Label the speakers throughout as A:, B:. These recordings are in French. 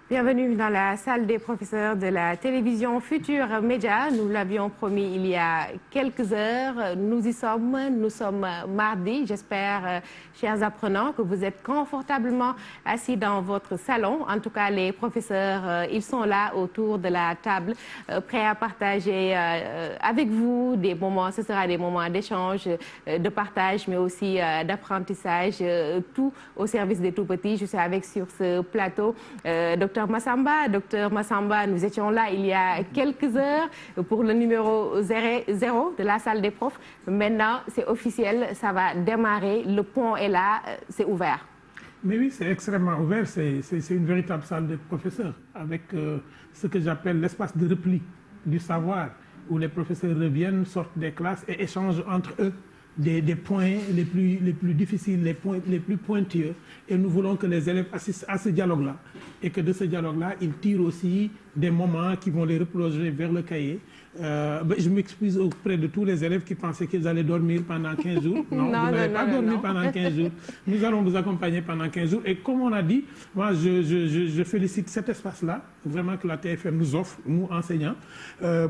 A: Bienvenue dans la salle des professeurs de la télévision Futurs Médias. Nous l'avions promis il y a quelques heures. Nous y sommes. Nous sommes mardi. J'espère, chers apprenants, que vous êtes confortablement assis dans votre salon. En tout cas, les professeurs, ils sont là autour de la table, prêts à partager avec vous des moments. Ce sera des moments d'échange, de partage, mais aussi d'apprentissage, tout au service des tout-petits. Je suis avec sur ce plateau Docteur Massamba, nous étions là il y a quelques heures pour le numéro 0 de la salle des profs. Maintenant, c'est officiel, ça va démarrer, le pont est là, c'est ouvert.
B: Mais oui, c'est extrêmement ouvert, c'est une véritable salle des professeurs avec ce que j'appelle l'espace de repli du savoir, où les professeurs reviennent, sortent des classes et échangent entre eux des points les plus difficiles, les points les plus pointilleux. Et nous voulons que les élèves assistent à ce dialogue-là et que de ce dialogue-là, ils tirent aussi des moments qui vont les replonger vers le cahier. Je m'excuse auprès de tous les élèves qui pensaient qu'ils allaient dormir pendant 15 jours. Non, vous n'allez pas dormir pendant 15 jours. Nous allons vous accompagner pendant 15 jours. Et comme on a dit, moi, je félicite cet espace-là, vraiment que la TFM nous offre, nous enseignants,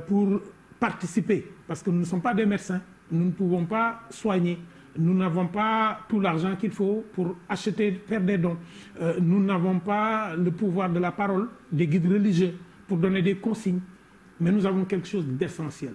B: pour participer. Parce que nous ne sommes pas des médecins. Nous ne pouvons pas soigner, nous n'avons pas tout l'argent qu'il faut pour acheter, faire des dons. Nous n'avons pas le pouvoir de la parole, des guides religieux pour donner des consignes. Mais nous avons quelque chose d'essentiel,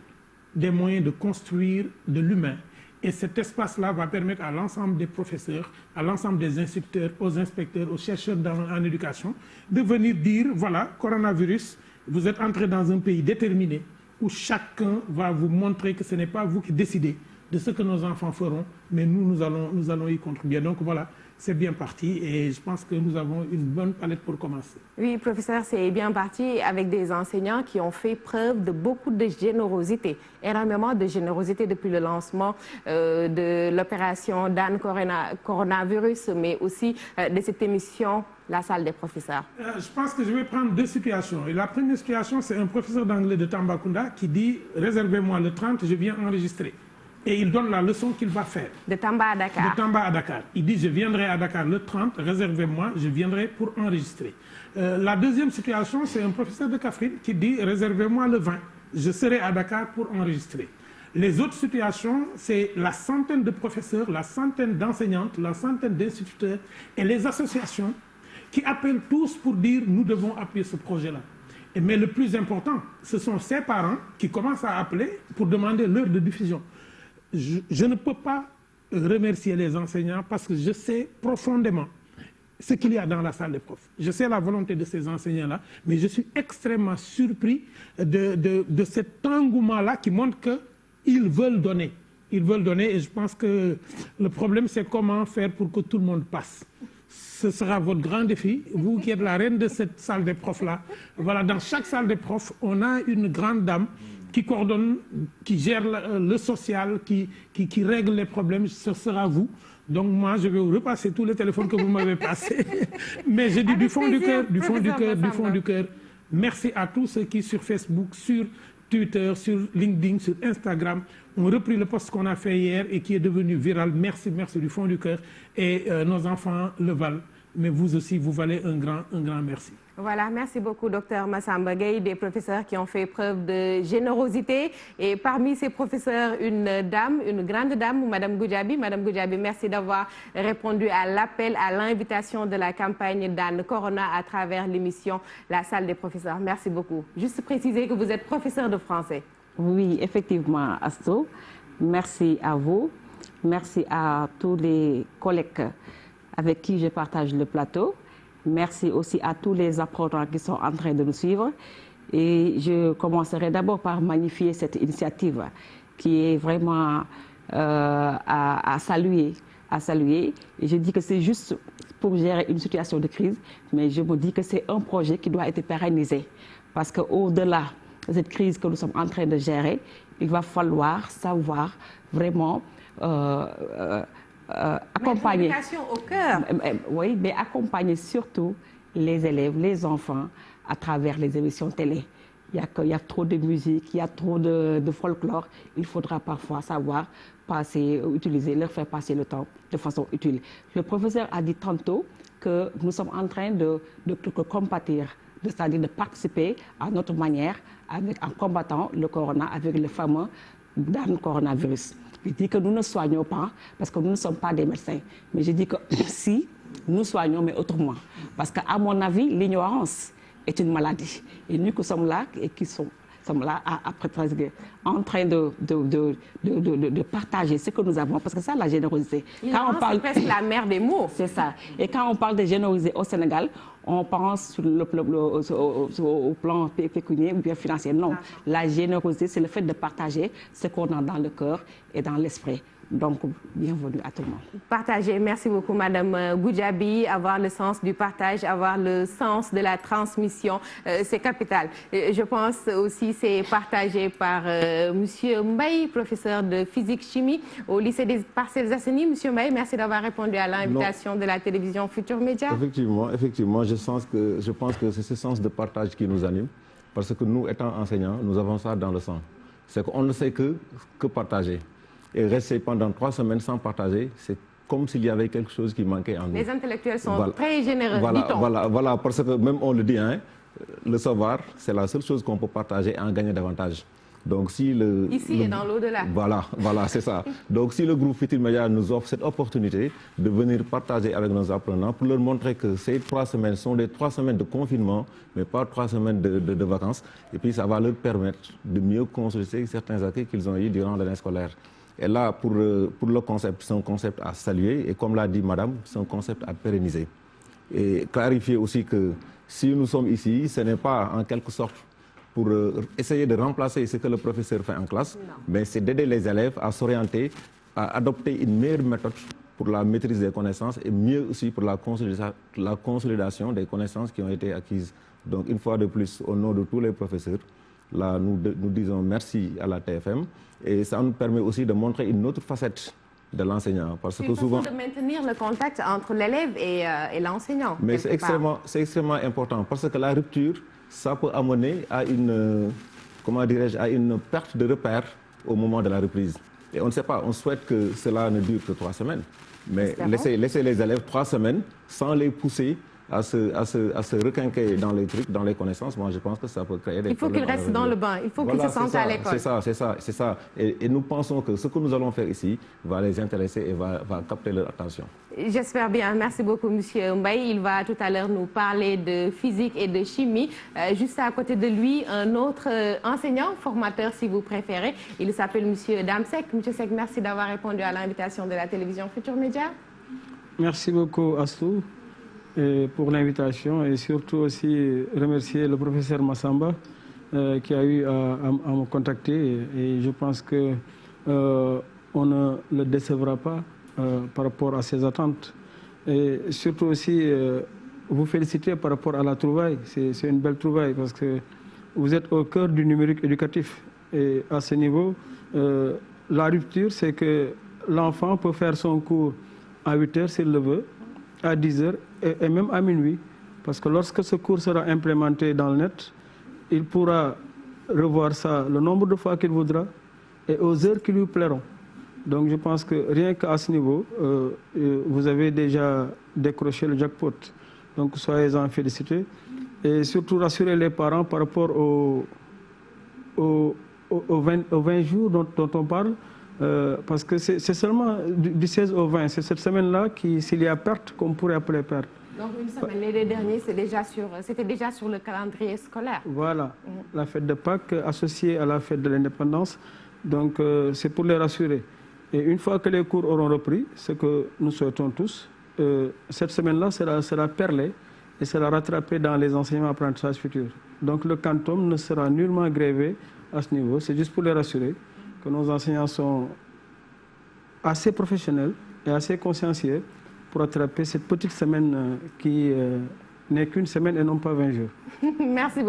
B: des moyens de construire de l'humain. Et cet espace-là va permettre à l'ensemble des professeurs, à l'ensemble des instructeurs, aux inspecteurs, aux chercheurs en éducation, de venir dire, voilà, coronavirus, vous êtes entré dans un pays déterminé, où chacun va vous montrer que ce n'est pas vous qui décidez de ce que nos enfants feront, mais nous allons y contribuer. Donc voilà, c'est bien parti et je pense que nous avons une bonne palette pour commencer.
A: Oui, professeur, c'est bien parti avec des enseignants qui ont fait preuve de beaucoup de générosité, énormément de générosité depuis le lancement de l'opération Dan Coronavirus, mais aussi de cette émission La salle des professeurs.
B: Je pense que je vais prendre deux situations. Et la première situation, c'est un professeur d'anglais de Tambacounda qui dit « Réservez-moi le 30, je viens enregistrer ». Et il donne la leçon qu'il va faire.
A: De Tamba à Dakar.
B: De Tamba à Dakar. Il dit « Je viendrai à Dakar le 30, réservez-moi, je viendrai pour enregistrer ». La deuxième situation, c'est un professeur de Kaffrine qui dit « Réservez-moi le 20, je serai à Dakar pour enregistrer ». Les autres situations, c'est la centaine de professeurs, la centaine d'enseignantes, la centaine d'instituteurs et les associations qui appellent tous pour dire « nous devons appuyer ce projet-là ». Mais le plus important, ce sont ces parents qui commencent à appeler pour demander l'heure de diffusion. Je ne peux pas remercier les enseignants parce que je sais profondément ce qu'il y a dans la salle des profs. Je sais la volonté de ces enseignants-là, mais je suis extrêmement surpris de cet engouement-là qui montre qu'ils veulent donner. Ils veulent donner et je pense que le problème, c'est comment faire pour que tout le monde passe. Ce sera votre grand défi, vous qui êtes la reine de cette salle des profs-là. Voilà, dans chaque salle des profs, on a une grande dame qui coordonne, qui gère le social, qui règle les problèmes, ce sera vous. Donc moi, je vais vous repasser tous les téléphones que vous m'avez passés. Mais je dis du fond du cœur, du fond du cœur, du fond du cœur, merci à tous ceux qui sur Facebook, sur Twitter, sur LinkedIn, sur Instagram, ont repris le post qu'on a fait hier et qui est devenu viral. Merci, merci du fond du cœur. Et nos enfants le valent. Mais vous aussi, vous valez un grand merci.
A: Voilà, merci beaucoup, docteur Massamba Gueye, des professeurs qui ont fait preuve de générosité. Et parmi ces professeurs, une dame, une grande dame, Madame Goudiaby. Madame Goudiaby, merci d'avoir répondu à l'appel, à l'invitation de la campagne Dan Corona à travers l'émission La salle des professeurs. Merci beaucoup. Juste préciser que vous êtes professeur de français.
C: Oui, effectivement, Asto. Merci à vous. Merci à tous les collègues avec qui je partage le plateau. Merci aussi à tous les apprenants qui sont en train de nous suivre. Et je commencerai d'abord par magnifier cette initiative qui est vraiment à saluer. Et je dis que c'est juste pour gérer une situation de crise, mais je me dis que c'est un projet qui doit être pérennisé. Parce qu'au-delà de cette crise que nous sommes en train de gérer, il va falloir savoir vraiment accompagner.
A: L'éducation au cœur.
C: Oui, mais accompagner surtout les élèves, les enfants, à travers les émissions télé. il y a trop de musique, il y a trop de folklore. Il faudra parfois savoir leur faire passer le temps de façon utile. Le professeur a dit tantôt que nous sommes en train de compatir, c'est-à-dire de participer à notre manière en combattant le corona avec le fameux coronavirus. Je dis que nous ne soignons pas parce que nous ne sommes pas des médecins. Mais je dis que si, nous soignons, mais autrement. Parce qu'à mon avis, l'ignorance est une maladie. Et nous qui sommes là et qui sommes là en train de partager ce que nous avons, parce que ça, la générosité.
A: C'est presque la mère des mots.
C: C'est ça. Et quand on parle de générosité au Sénégal, on pense au plan pécuniaire ou bien financier. Non, la générosité, c'est le fait de partager ce qu'on a dans le cœur et dans l'esprit. Donc, bienvenue à tout le monde.
A: Partager, merci beaucoup Madame Goudiaby. Avoir le sens du partage, avoir le sens de la transmission, c'est capital. Je pense aussi c'est partagé par Monsieur Mbaye, professeur de physique-chimie au lycée des Parcelles Assainies. Monsieur Mbaye, merci d'avoir répondu à l'invitation de la télévision Futur Média.
D: Effectivement, je pense que c'est ce sens de partage qui nous anime, parce que nous, étant enseignants, nous avons ça dans le sang. C'est qu'on ne sait que partager. Et rester pendant 3 semaines sans partager, c'est comme s'il y avait quelque chose qui manquait en nous.
A: Les intellectuels sont très généreux, dit-on.
D: Voilà, parce que même on le dit, hein, le savoir, c'est la seule chose qu'on peut partager et en gagner davantage. Donc, si
A: Ici et dans l'au-delà.
D: Voilà, c'est ça. Donc, si le groupe Futur Média nous offre cette opportunité de venir partager avec nos apprenants pour leur montrer que ces 3 semaines sont des 3 semaines de confinement, mais pas 3 semaines de vacances, et puis ça va leur permettre de mieux consolider certains acquis qu'ils ont eu durant l'année scolaire. Et là, pour le concept, c'est un concept à saluer et comme l'a dit Madame, c'est un concept à pérenniser. Et clarifier aussi que si nous sommes ici, ce n'est pas en quelque sorte pour essayer de remplacer ce que le professeur fait en classe, mais c'est d'aider les élèves à s'orienter, à adopter une meilleure méthode pour la maîtrise des connaissances et mieux aussi pour la consolidation des connaissances qui ont été acquises. Donc une fois de plus, au nom de tous les professeurs, là, nous disons merci à la TFM et ça nous permet aussi de montrer une autre facette de l'enseignant. Parce que souvent,
A: de maintenir le contact entre l'élève et l'enseignant.
D: Mais c'est extrêmement important parce que la rupture, ça peut amener à une perte de repère au moment de la reprise. Et on ne sait pas, on souhaite que cela ne dure que 3 semaines. Mais laisser les élèves 3 semaines sans les pousser à se requinquer dans les trucs, dans les connaissances, moi je pense que ça peut créer des problèmes.
A: Il faut qu'ils restent dans le bain, il faut qu'ils se sentent à l'école.
D: C'est ça. Et nous pensons que ce que nous allons faire ici va les intéresser et va capter leur attention.
A: J'espère bien. Merci beaucoup, Monsieur Mbaye. Il va tout à l'heure nous parler de physique et de chimie. Juste à côté de lui, un autre enseignant, formateur si vous préférez. Il s'appelle Monsieur Damsek. Monsieur Sek, merci d'avoir répondu à l'invitation de la télévision Futur Média.
E: Merci beaucoup, Astou, pour l'invitation et surtout aussi remercier le professeur Massamba qui a eu à me contacter et je pense qu'on ne le décevra pas par rapport à ses attentes. Et surtout aussi vous féliciter par rapport à la trouvaille. C'est une belle trouvaille parce que vous êtes au cœur du numérique éducatif. Et à ce niveau, la rupture, c'est que l'enfant peut faire son cours à 8 heures s'il le veut, à 10 heures et même à minuit. Parce que lorsque ce cours sera implémenté dans le net, il pourra revoir ça le nombre de fois qu'il voudra et aux heures qui lui plairont. Donc je pense que rien qu'à ce niveau, vous avez déjà décroché le jackpot. Donc soyez-en félicités. Et surtout rassurer les parents par rapport aux 20 jours dont on parle. Parce que c'est seulement du 16 au 20. C'est cette semaine-là s'il y a perte, qu'on pourrait appeler perte.
A: Donc une semaine, les derniers, c'était déjà sur le calendrier scolaire.
E: Voilà, la fête de Pâques associée à la fête de l'indépendance. Donc c'est pour les rassurer. Et une fois que les cours auront repris, ce que nous souhaitons tous, cette semaine-là sera perlée et sera rattrapée dans les enseignements apprentissages futurs. Donc le quantum ne sera nullement grévé à ce niveau. C'est juste pour les rassurer que nos enseignants sont assez professionnels et assez consciencieux pour attraper cette petite semaine qui n'est qu'une semaine et non pas 20 jours.
A: Merci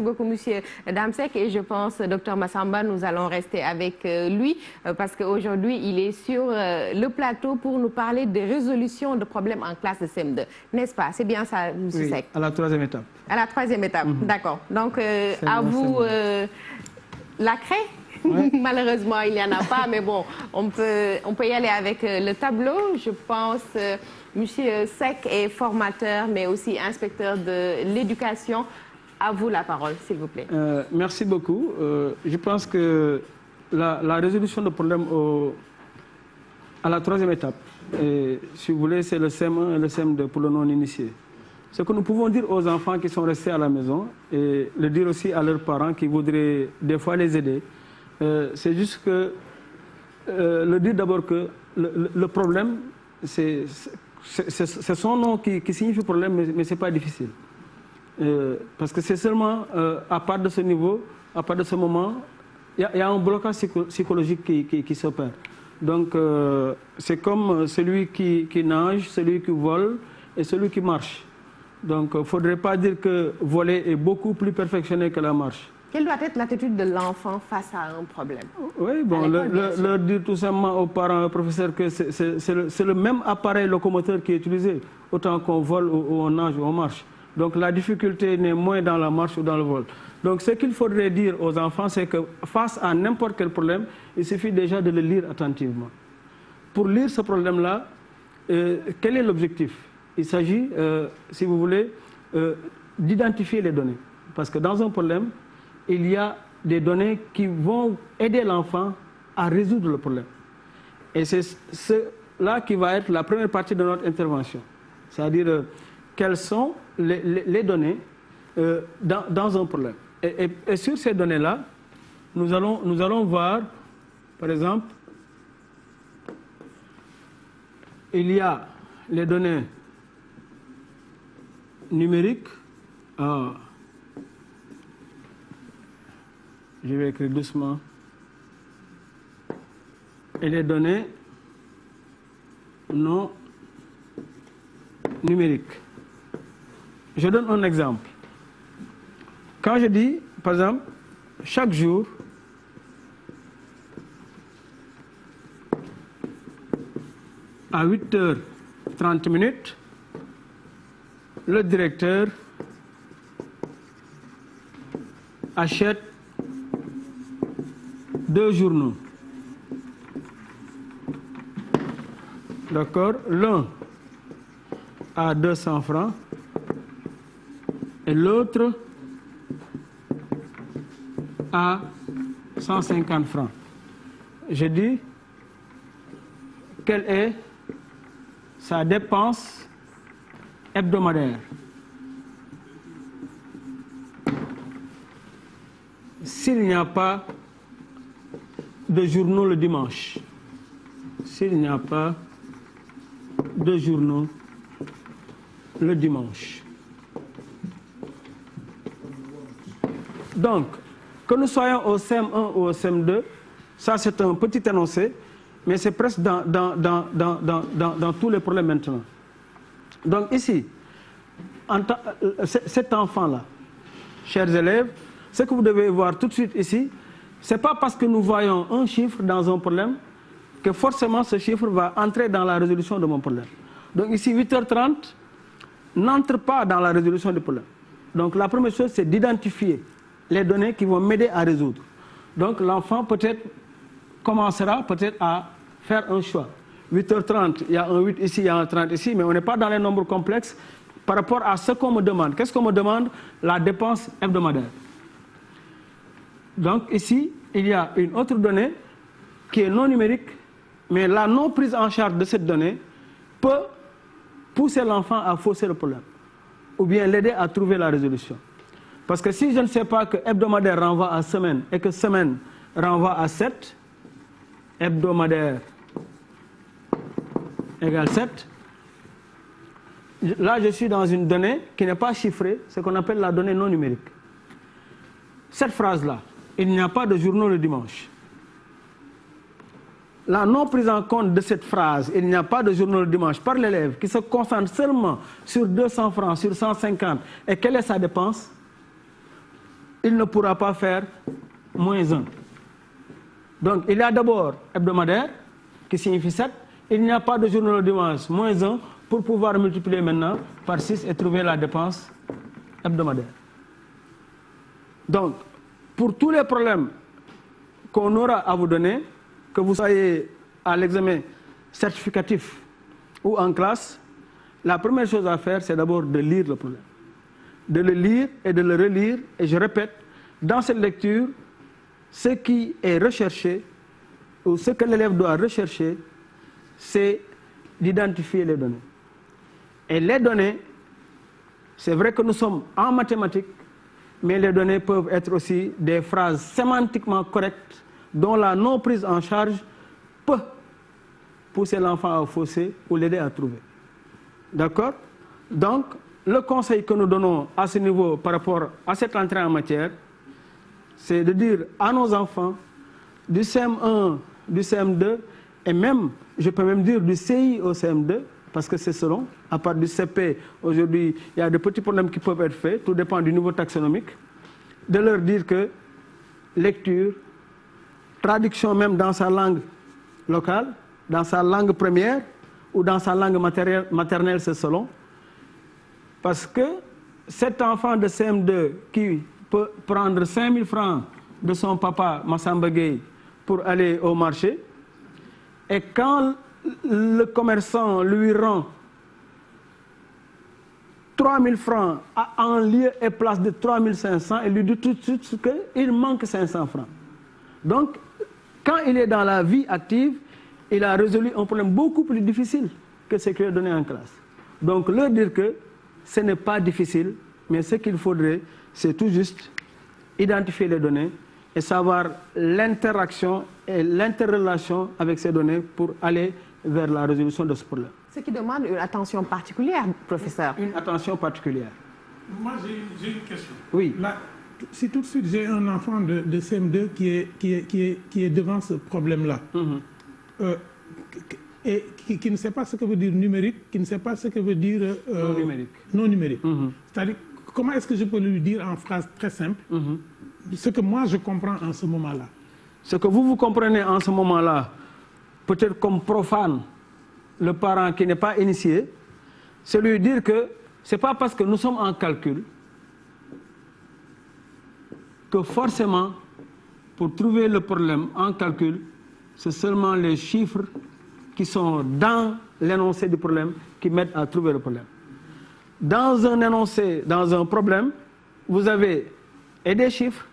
A: beaucoup, monsieur Damsek. Et je pense, docteur Massamba, nous allons rester avec lui parce qu'aujourd'hui, il est sur le plateau pour nous parler de résolution de problèmes en classe de CM2. N'est-ce pas? C'est bien ça, monsieur Seck?
E: À la 3e étape.
A: À la 3e étape, d'accord. Donc, à vous, la craie. Ouais. Malheureusement, il n'y en a pas, mais bon, on peut y aller avec le tableau. Je pense, monsieur Seck est formateur, mais aussi inspecteur de l'éducation. À vous la parole, s'il vous plaît.
E: Merci beaucoup. Je pense que la résolution de problèmes à la 3e étape, et, si vous voulez, c'est le CM1 et le CM2 pour le non-initié. Ce que nous pouvons dire aux enfants qui sont restés à la maison et le dire aussi à leurs parents qui voudraient des fois les aider, c'est juste que le dire d'abord que le problème, c'est son nom qui signifie problème, mais ce n'est pas difficile. Parce que c'est seulement à part de ce niveau, à part de ce moment, il y a un blocage psychologique qui s'opère. Donc c'est comme celui qui nage, celui qui vole et celui qui marche. Donc il ne faudrait pas dire que voler est beaucoup plus perfectionné que la marche.
A: Quelle doit être l'attitude de l'enfant face à un problème?
E: Oui, bon, leur dire tout simplement aux parents, aux professeurs que c'est le même appareil locomoteur qui est utilisé, autant qu'on vole ou on nage ou on marche. Donc la difficulté n'est moins dans la marche ou dans le vol. Donc ce qu'il faudrait dire aux enfants, c'est que face à n'importe quel problème, il suffit déjà de le lire attentivement. Pour lire ce problème-là, quel est l'objectif? Il s'agit, si vous voulez, d'identifier les données. Parce que dans un problème, il y a des données qui vont aider l'enfant à résoudre le problème. Et c'est cela qui va être la première partie de notre intervention. C'est-à-dire, quelles sont les données dans un problème. Et sur ces données-là, nous allons voir, par exemple, il y a les données numériques. Je vais écrire doucement. Et les données non numériques. Je donne un exemple. Quand je dis, par exemple, chaque jour, à 8h30, le directeur achète 2 journaux. D'accord? L'un à 200 francs et l'autre à 150 francs. Je dis quelle est sa dépense hebdomadaire. S'il n'y a pas de journaux le dimanche, s'il n'y a pas de journaux le dimanche. Donc, que nous soyons au CM1 ou au CM2, ça c'est un petit énoncé, mais c'est presque dans tous les problèmes maintenant. Donc ici, cet enfant-là, chers élèves, ce que vous devez voir tout de suite ici, ce n'est pas parce que nous voyons un chiffre dans un problème que forcément ce chiffre va entrer dans la résolution de mon problème. Donc ici, 8h30 n'entre pas dans la résolution du problème. Donc la première chose, c'est d'identifier les données qui vont m'aider à résoudre. Donc l'enfant peut-être commencera peut-être à faire un choix. 8h30, il y a un 8 ici, il y a un 30 ici, mais on n'est pas dans les nombres complexes par rapport à ce qu'on me demande. Qu'est-ce qu'on me demande? La dépense hebdomadaire. Donc ici, il y a une autre donnée qui est non numérique, mais la non prise en charge de cette donnée peut pousser l'enfant à fausser le problème ou bien l'aider à trouver la résolution. Parce que si je ne sais pas que hebdomadaire renvoie à semaine et que semaine renvoie à 7, hebdomadaire égale 7, là je suis dans une donnée qui n'est pas chiffrée, ce qu'on appelle la donnée non numérique. Cette phrase-là, il n'y a pas de journaux le dimanche. la non prise en compte de cette phrase, il n'y a pas de journaux le dimanche, par l'élève qui se concentre seulement sur 200 francs, sur 150, et quelle est sa dépense? Il ne pourra pas faire moins 1. Donc, il y a d'abord hebdomadaire, qui signifie 7. Il n'y a pas de journaux le dimanche, moins 1, pour pouvoir multiplier maintenant par 6 et trouver la dépense hebdomadaire. Donc, pour tous les problèmes qu'on aura à vous donner, que vous soyez à l'examen certificatif ou en classe, la première chose à faire, c'est d'abord de lire le problème. De le lire et de le relire. Et je répète, dans cette lecture, ce qui est recherché, ou ce que l'élève doit rechercher, c'est d'identifier les données. Et les données, c'est vrai que nous sommes en mathématiques, mais les données peuvent être aussi des phrases sémantiquement correctes dont la non prise en charge peut pousser l'enfant à fausser ou l'aider à trouver. D'accord? Donc, le conseil que nous donnons à ce niveau par rapport à cette entrée en matière, c'est de dire à nos enfants du CM1, du CM2, et même, je peux même dire du CI au CM2, parce que c'est selon, à part du CP, aujourd'hui, il y a de petits problèmes qui peuvent être faits, tout dépend du niveau taxonomique, de leur dire que lecture, traduction même dans sa langue locale, dans sa langue première ou dans sa langue maternelle, c'est selon. Parce que cet enfant de CM2 qui peut prendre 5 000 francs de son papa Massamba Gueye pour aller au marché, et quand le commerçant lui rend 3 000 francs en lieu et place de 3 500, il lui dit tout de suite qu'il manque 500 francs. Donc, quand il est dans la vie active, il a résolu un problème beaucoup plus difficile que ce qu'il a donné en classe. Donc, leur dire que ce n'est pas difficile, mais ce qu'il faudrait, c'est tout juste identifier les données et savoir l'interaction et l'interrelation avec ces données pour aller vers la résolution de ce problème.
A: Ce qui demande une attention particulière, professeur.
E: Une attention particulière.
B: Moi, j'ai une question.
E: Oui.
B: Là, si tout de suite j'ai un enfant de CM2 qui est devant ce problème-là, et qui ne sait pas ce que veut dire numérique, qui ne sait pas ce que veut dire non numérique. C'est-à-dire, comment est-ce que je peux lui dire en phrase très simple ce que moi je comprends en ce moment-là?
E: Ce que vous comprenez en ce moment-là, peut-être comme profane, le parent qui n'est pas initié, c'est lui dire que ce n'est pas parce que nous sommes en calcul que forcément, pour trouver le problème en calcul, c'est seulement les chiffres qui sont dans l'énoncé du problème qui m'aident à trouver le problème. Dans un énoncé, dans un problème, vous avez et des chiffres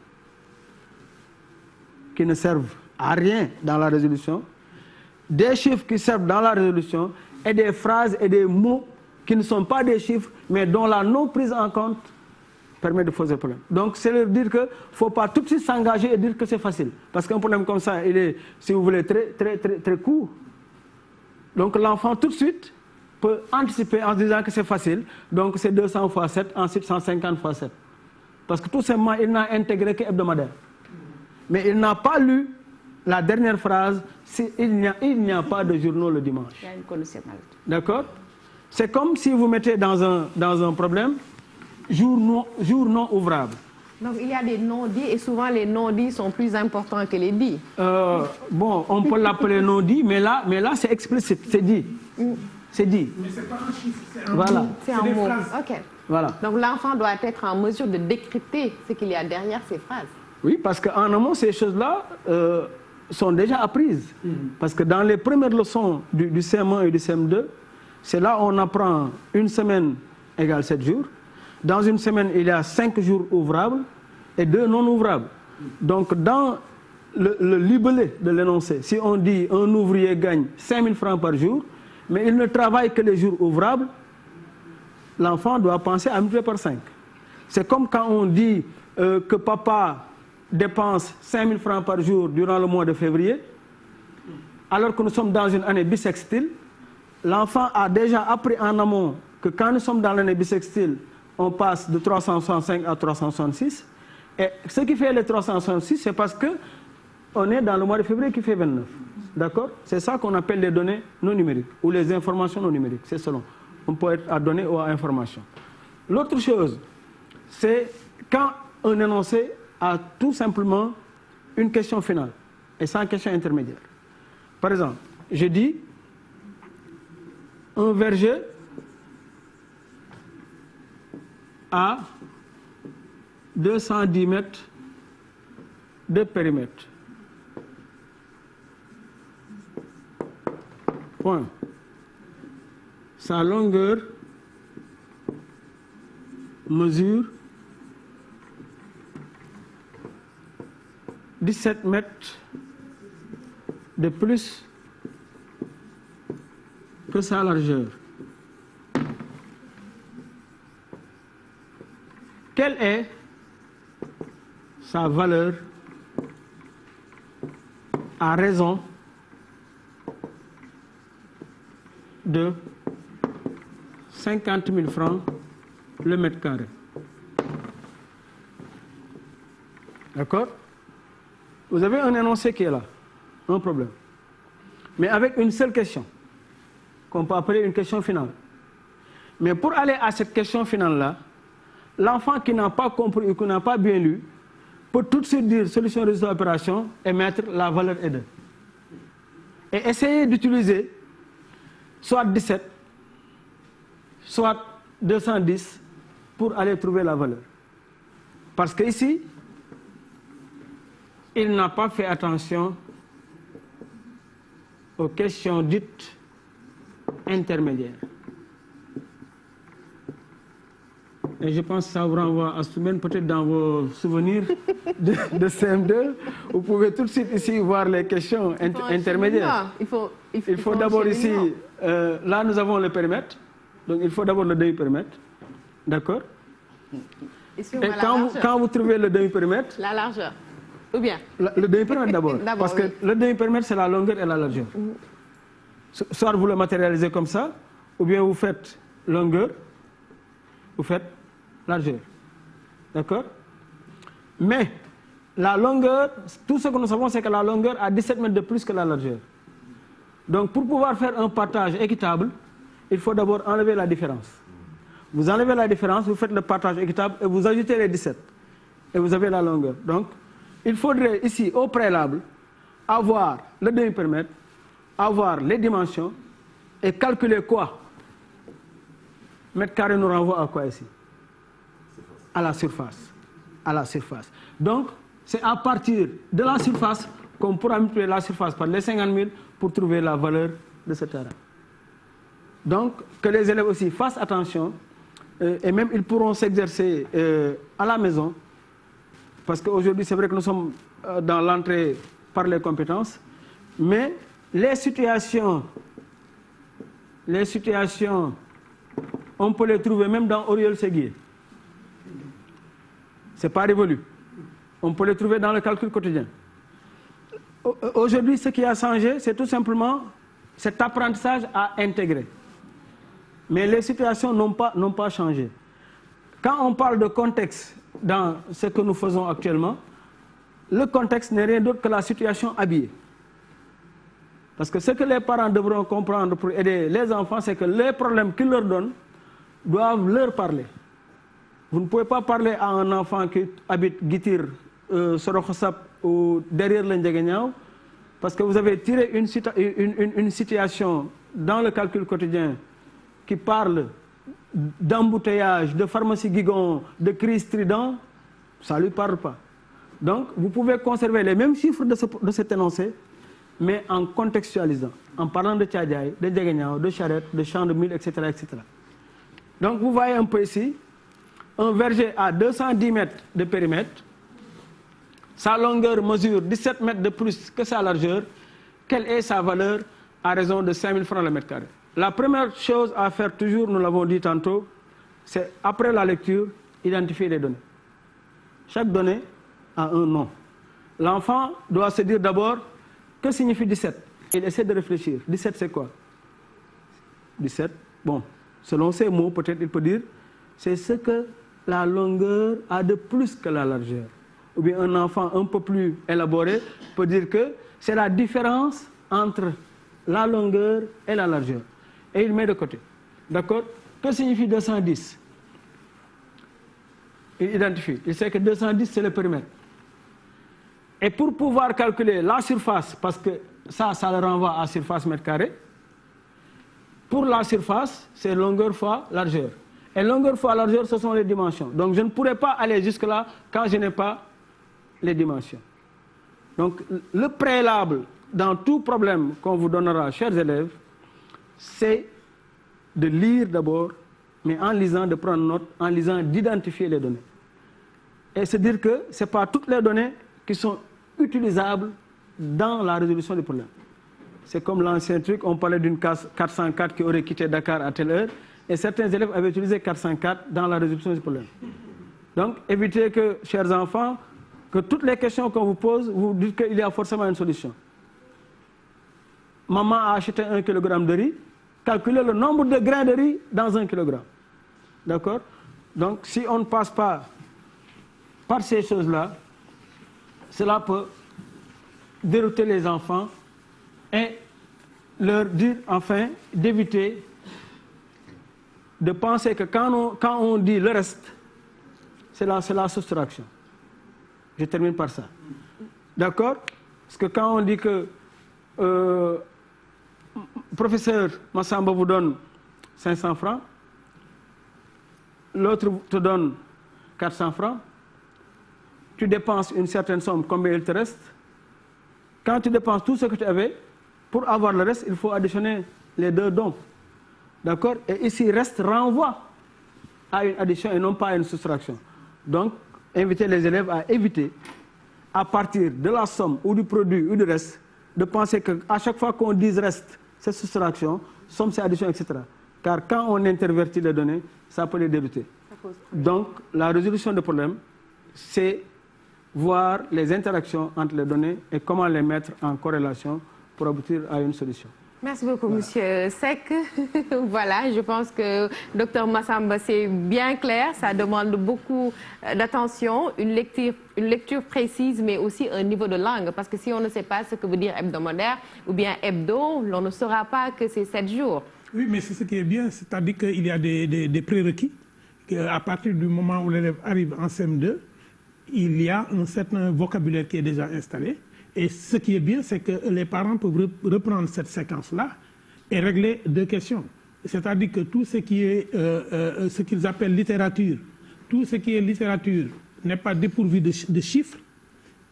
E: qui ne servent à rien dans la résolution, des chiffres qui servent dans la résolution, et des phrases et des mots qui ne sont pas des chiffres, mais dont la non prise en compte permet de poser le problème. Donc, c'est leur dire qu'il ne faut pas tout de suite s'engager et dire que c'est facile. Parce qu'un problème comme ça, il est, si vous voulez, très court. Donc, l'enfant, tout de suite, peut anticiper en se disant que c'est facile. Donc, c'est 200 fois 7, ensuite 150 fois 7. Parce que tout simplement, il n'a intégré que hebdomadaire. Mais il n'a pas lu la dernière phrase, il n'y a pas de journaux le dimanche.
A: Il y a une conditionnalité.
E: D'accord? C'est comme si vous mettez dans un problème, jour non ouvrable.
A: Donc il y a des non-dits et souvent les non-dits sont plus importants que les dits.
E: Bon, on peut l'appeler non-dit, mais là c'est explicite, c'est dit. C'est dit.
B: Mais c'est pas un chiffre, c'est un
E: voilà.
B: mot.
A: C'est un
B: des
A: mot.
B: phrases.
A: Ok.
E: Voilà.
A: Donc l'enfant doit être en mesure de décrypter ce qu'il y a derrière ces phrases.
E: Oui, parce qu'en amont, ces choses-là sont déjà apprises. Parce que dans les premières leçons du CM1 et du CM2, c'est là où on apprend une semaine égale 7 jours. Dans une semaine, il y a 5 jours ouvrables et 2 non ouvrables. Donc, dans le libellé de l'énoncé, si on dit un ouvrier gagne 5 000 francs par jour, mais il ne travaille que les jours ouvrables, l'enfant doit penser à multiplier par 5. C'est comme quand on dit que papa dépense 5 000 francs par jour durant le mois de février, alors que nous sommes dans une année bissextile. L'enfant a déjà appris en amont que quand nous sommes dans l'année bissextile, on passe de 365 à 366. Et ce qui fait les 366, c'est parce qu'on est dans le mois de février qui fait 29. D'accord? C'est ça qu'on appelle les données non numériques ou les informations non numériques. C'est selon. On peut être à données ou à information. L'autre chose, c'est quand un énoncé a tout simplement une question finale et sans question intermédiaire. Par exemple, je dis un verger à 210 mètres de périmètre. Point. Sa longueur mesure 17 mètres de plus que sa largeur. Quelle est sa valeur à raison de 50 000 francs le mètre carré? D'accord? Vous avez un énoncé qui est là, un problème. Mais avec une seule question, qu'on peut appeler une question finale. Mais pour aller à cette question finale-là, l'enfant qui n'a pas compris ou qui n'a pas bien lu peut tout de suite dire solution résultat opération et mettre la valeur E2. Et essayer d'utiliser soit 17, soit 210 pour aller trouver la valeur. Parce qu'ici, il n'a pas fait attention aux questions dites intermédiaires. Et je pense que ça vous renvoie à Soumen, peut-être dans vos souvenirs de CM2. Vous pouvez tout de suite ici voir les questions intermédiaires.
A: Il
E: faut d'abord ici, là nous avons le périmètre, donc il faut d'abord le demi-périmètre, d'accord? Et quand vous trouvez le demi-périmètre...
A: La largeur, ou bien?
E: Le demi-périmètre d'abord, parce que le demi-périmètre c'est la longueur et la largeur. Soit vous le matérialisez comme ça, ou bien vous faites longueur, vous faites largeur. D'accord? Mais la longueur, tout ce que nous savons, c'est que la longueur a 17 mètres de plus que la largeur. Donc pour pouvoir faire un partage équitable, il faut d'abord enlever la différence. Vous enlevez la différence, vous faites le partage équitable et vous ajoutez les 17. Et vous avez la longueur. Donc il faudrait ici, au préalable, avoir le demi-périmètre, avoir les dimensions et calculer quoi? Mètre carré nous renvoie à quoi ici? À la surface. À la surface. Donc, c'est à partir de la surface qu'on pourra multiplier la surface par les 50 000 pour trouver la valeur de ce terrain. Donc, que les élèves aussi fassent attention et même ils pourront s'exercer à la maison parce qu'aujourd'hui, c'est vrai que nous sommes dans l'entrée par les compétences, mais les situations, on peut les trouver même dans Auriol-Séguier. Ce n'est pas révolu. On peut les trouver dans le calcul quotidien. Aujourd'hui, ce qui a changé, c'est tout simplement cet apprentissage à intégrer. Mais les situations n'ont pas changé. Quand on parle de contexte dans ce que nous faisons actuellement, le contexte n'est rien d'autre que la situation habillée. Parce que ce que les parents devront comprendre pour aider les enfants, c'est que les problèmes qu'ils leur donnent doivent leur parler. Vous ne pouvez pas parler à un enfant qui habite Gitir, Sorokhosap ou derrière le Ndjegueniao, parce que vous avez tiré une situation dans le calcul quotidien qui parle d'embouteillage, de pharmacie Guigon, de crise strident, ça ne lui parle pas. Donc, vous pouvez conserver les mêmes chiffres de cet énoncé, mais en contextualisant, en parlant de Tchadjaï, de Ndjegueniao, de charrette, de champ de mil, etc., etc. Donc, vous voyez un peu ici, un verger à 210 mètres de périmètre, sa longueur mesure 17 mètres de plus que sa largeur. Quelle est sa valeur à raison de 5 000 francs le mètre carré? La première chose à faire toujours, nous l'avons dit tantôt, c'est après la lecture, identifier les données. Chaque donnée a un nom. L'enfant doit se dire d'abord, que signifie 17? Il essaie de réfléchir. 17 c'est quoi? 17, bon, selon ces mots, peut-être il peut dire, c'est ce que la longueur a de plus que la largeur. Ou bien un enfant un peu plus élaboré peut dire que c'est la différence entre la longueur et la largeur. Et il met de côté. D'accord? Que signifie 210? Il identifie. Il sait que 210, c'est le périmètre. Et pour pouvoir calculer la surface, parce que ça le renvoie à surface mètre carré, pour la surface, c'est longueur fois largeur. Et longueur fois largeur, ce sont les dimensions. Donc je ne pourrais pas aller jusque-là quand je n'ai pas les dimensions. Donc le préalable dans tout problème qu'on vous donnera, chers élèves, c'est de lire d'abord, mais en lisant, de prendre note, en lisant, d'identifier les données. Et se dire que ce n'est pas toutes les données qui sont utilisables dans la résolution du problème. C'est comme l'ancien truc, on parlait d'une case 404 qui aurait quitté Dakar à telle heure, et certains élèves avaient utilisé 404 dans la résolution du problème. Donc, évitez que, chers enfants, que toutes les questions qu'on vous pose, vous dites qu'il y a forcément une solution. Maman a acheté 1 kg de riz, calculez le nombre de grains de riz dans 1 kg. D'accord? Donc, si on ne passe pas par ces choses-là, cela peut dérouter les enfants et leur dire, enfin, d'éviter de penser que quand on dit le reste, c'est la soustraction. Je termine par ça. D'accord? Parce que quand on dit que professeur Massamba vous donne 500 francs, l'autre te donne 400 francs, tu dépenses une certaine somme, combien il te reste? Quand tu dépenses tout ce que tu avais, pour avoir le reste, il faut additionner les deux dons. D'accord? Et ici, reste renvoie à une addition et non pas à une soustraction. Donc, inviter les élèves à éviter, à partir de la somme ou du produit ou du reste, de penser qu'à chaque fois qu'on dise reste, c'est soustraction, somme, c'est addition, etc. Car quand on intervertit les données, ça peut les dérouter. Donc, la résolution de problème, c'est voir les interactions entre les données et comment les mettre en corrélation pour aboutir à une solution.
A: Merci beaucoup, Monsieur Seck. Voilà, je pense que Dr Massamba, c'est bien clair. Ça demande beaucoup d'attention, une lecture précise, mais aussi un niveau de langue. Parce que si on ne sait pas ce que veut dire hebdomadaire ou bien hebdo, on ne saura pas que c'est 7 jours.
B: Oui, mais c'est ce qui est bien, c'est-à-dire qu'il y a des prérequis. À partir du moment où l'élève arrive en CM2, il y a un certain vocabulaire qui est déjà installé. Et ce qui est bien, c'est que les parents peuvent reprendre cette séquence-là et régler deux questions. C'est-à-dire que tout ce qui est ce qu'ils appellent littérature, tout ce qui est littérature n'est pas dépourvu de chiffres,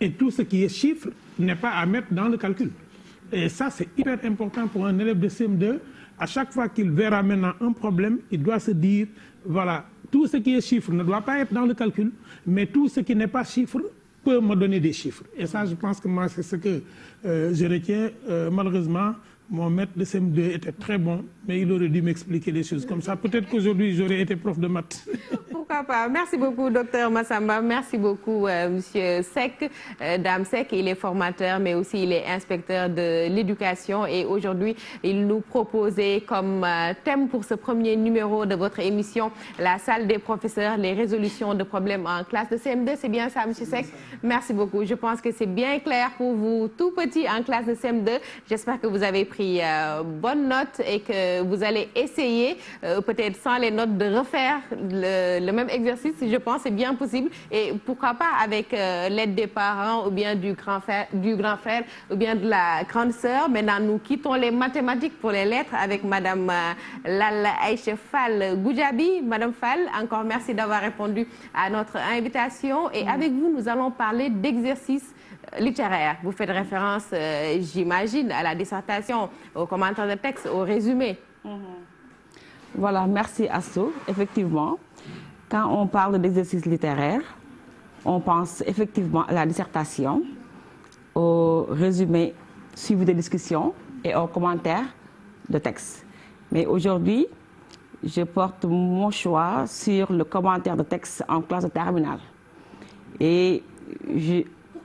B: et tout ce qui est chiffres n'est pas à mettre dans le calcul. Et ça, c'est hyper important pour un élève de CM2. À chaque fois qu'il verra maintenant un problème, il doit se dire, voilà, tout ce qui est chiffre ne doit pas être dans le calcul, mais tout ce qui n'est pas chiffre peut me donner des chiffres. Et ça, je pense que moi, c'est ce que je retiens. Malheureusement, mon maître de CM2 était très bon, mais il aurait dû m'expliquer les choses comme ça. Peut-être qu'aujourd'hui, j'aurais été prof de maths.
A: Pourquoi pas? Merci beaucoup, Dr Massamba. Merci beaucoup, Monsieur Seck. Dame Seck, il est formateur, mais aussi il est inspecteur de l'éducation. Et aujourd'hui, il nous proposait comme thème pour ce premier numéro de votre émission, la salle des professeurs, les résolutions de problèmes en classe de CM2. C'est bien ça, Monsieur Seck? Merci beaucoup. Je pense que c'est bien clair pour vous, tout petit en classe de CM2. J'espère que vous avez pris bonne note et que vous allez essayer, peut-être sans les notes, de refaire le même exercice. Je pense que c'est bien possible. Et pourquoi pas avec l'aide des parents ou bien du grand frère ou bien de la grande sœur. Maintenant, nous quittons les mathématiques pour les lettres avec Madame Lalla Aïcha Fall Goudiaby. Madame Fall, encore merci d'avoir répondu à notre invitation. Et avec vous, nous allons parler d'exercices littéraire. Vous faites référence, j'imagine, à la dissertation, aux commentaires de texte, au résumé.
C: Voilà, merci Astou. Effectivement, quand on parle d'exercice littéraire, on pense effectivement à la dissertation, au résumé suivi de discussion et aux commentaires de texte. Mais aujourd'hui, je porte mon choix sur le commentaire de texte en classe de terminale. Et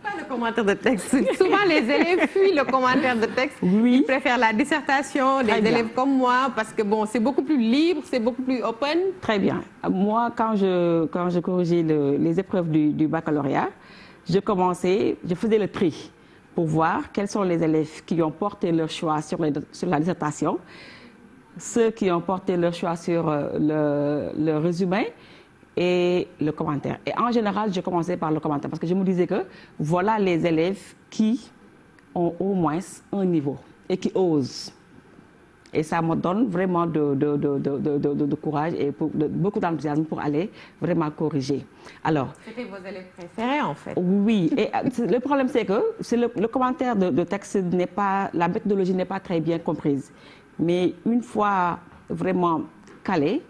A: Pourquoi le commentaire de texte? Souvent, les élèves fuient le commentaire de texte.
C: Oui.
A: Ils préfèrent la dissertation des élèves comme moi parce que bon, c'est beaucoup plus libre, c'est beaucoup plus open.
C: Très bien. Moi, quand je corrigeais les épreuves du baccalauréat, je faisais le tri. pour voir quels sont les élèves qui ont porté leur choix sur la dissertation, ceux qui ont porté leur choix sur le résumé et le commentaire. Et en général, je commençais par le commentaire parce que je me disais que voilà les élèves qui ont au moins un niveau et qui osent. Et ça me donne vraiment de courage et beaucoup d'enthousiasme pour aller vraiment corriger. Alors,
A: c'était vos élèves préférés en fait.
C: Oui, et le problème c'est que le commentaire de texte n'est pas, la méthodologie n'est pas très bien comprise. Mais une fois vraiment calé,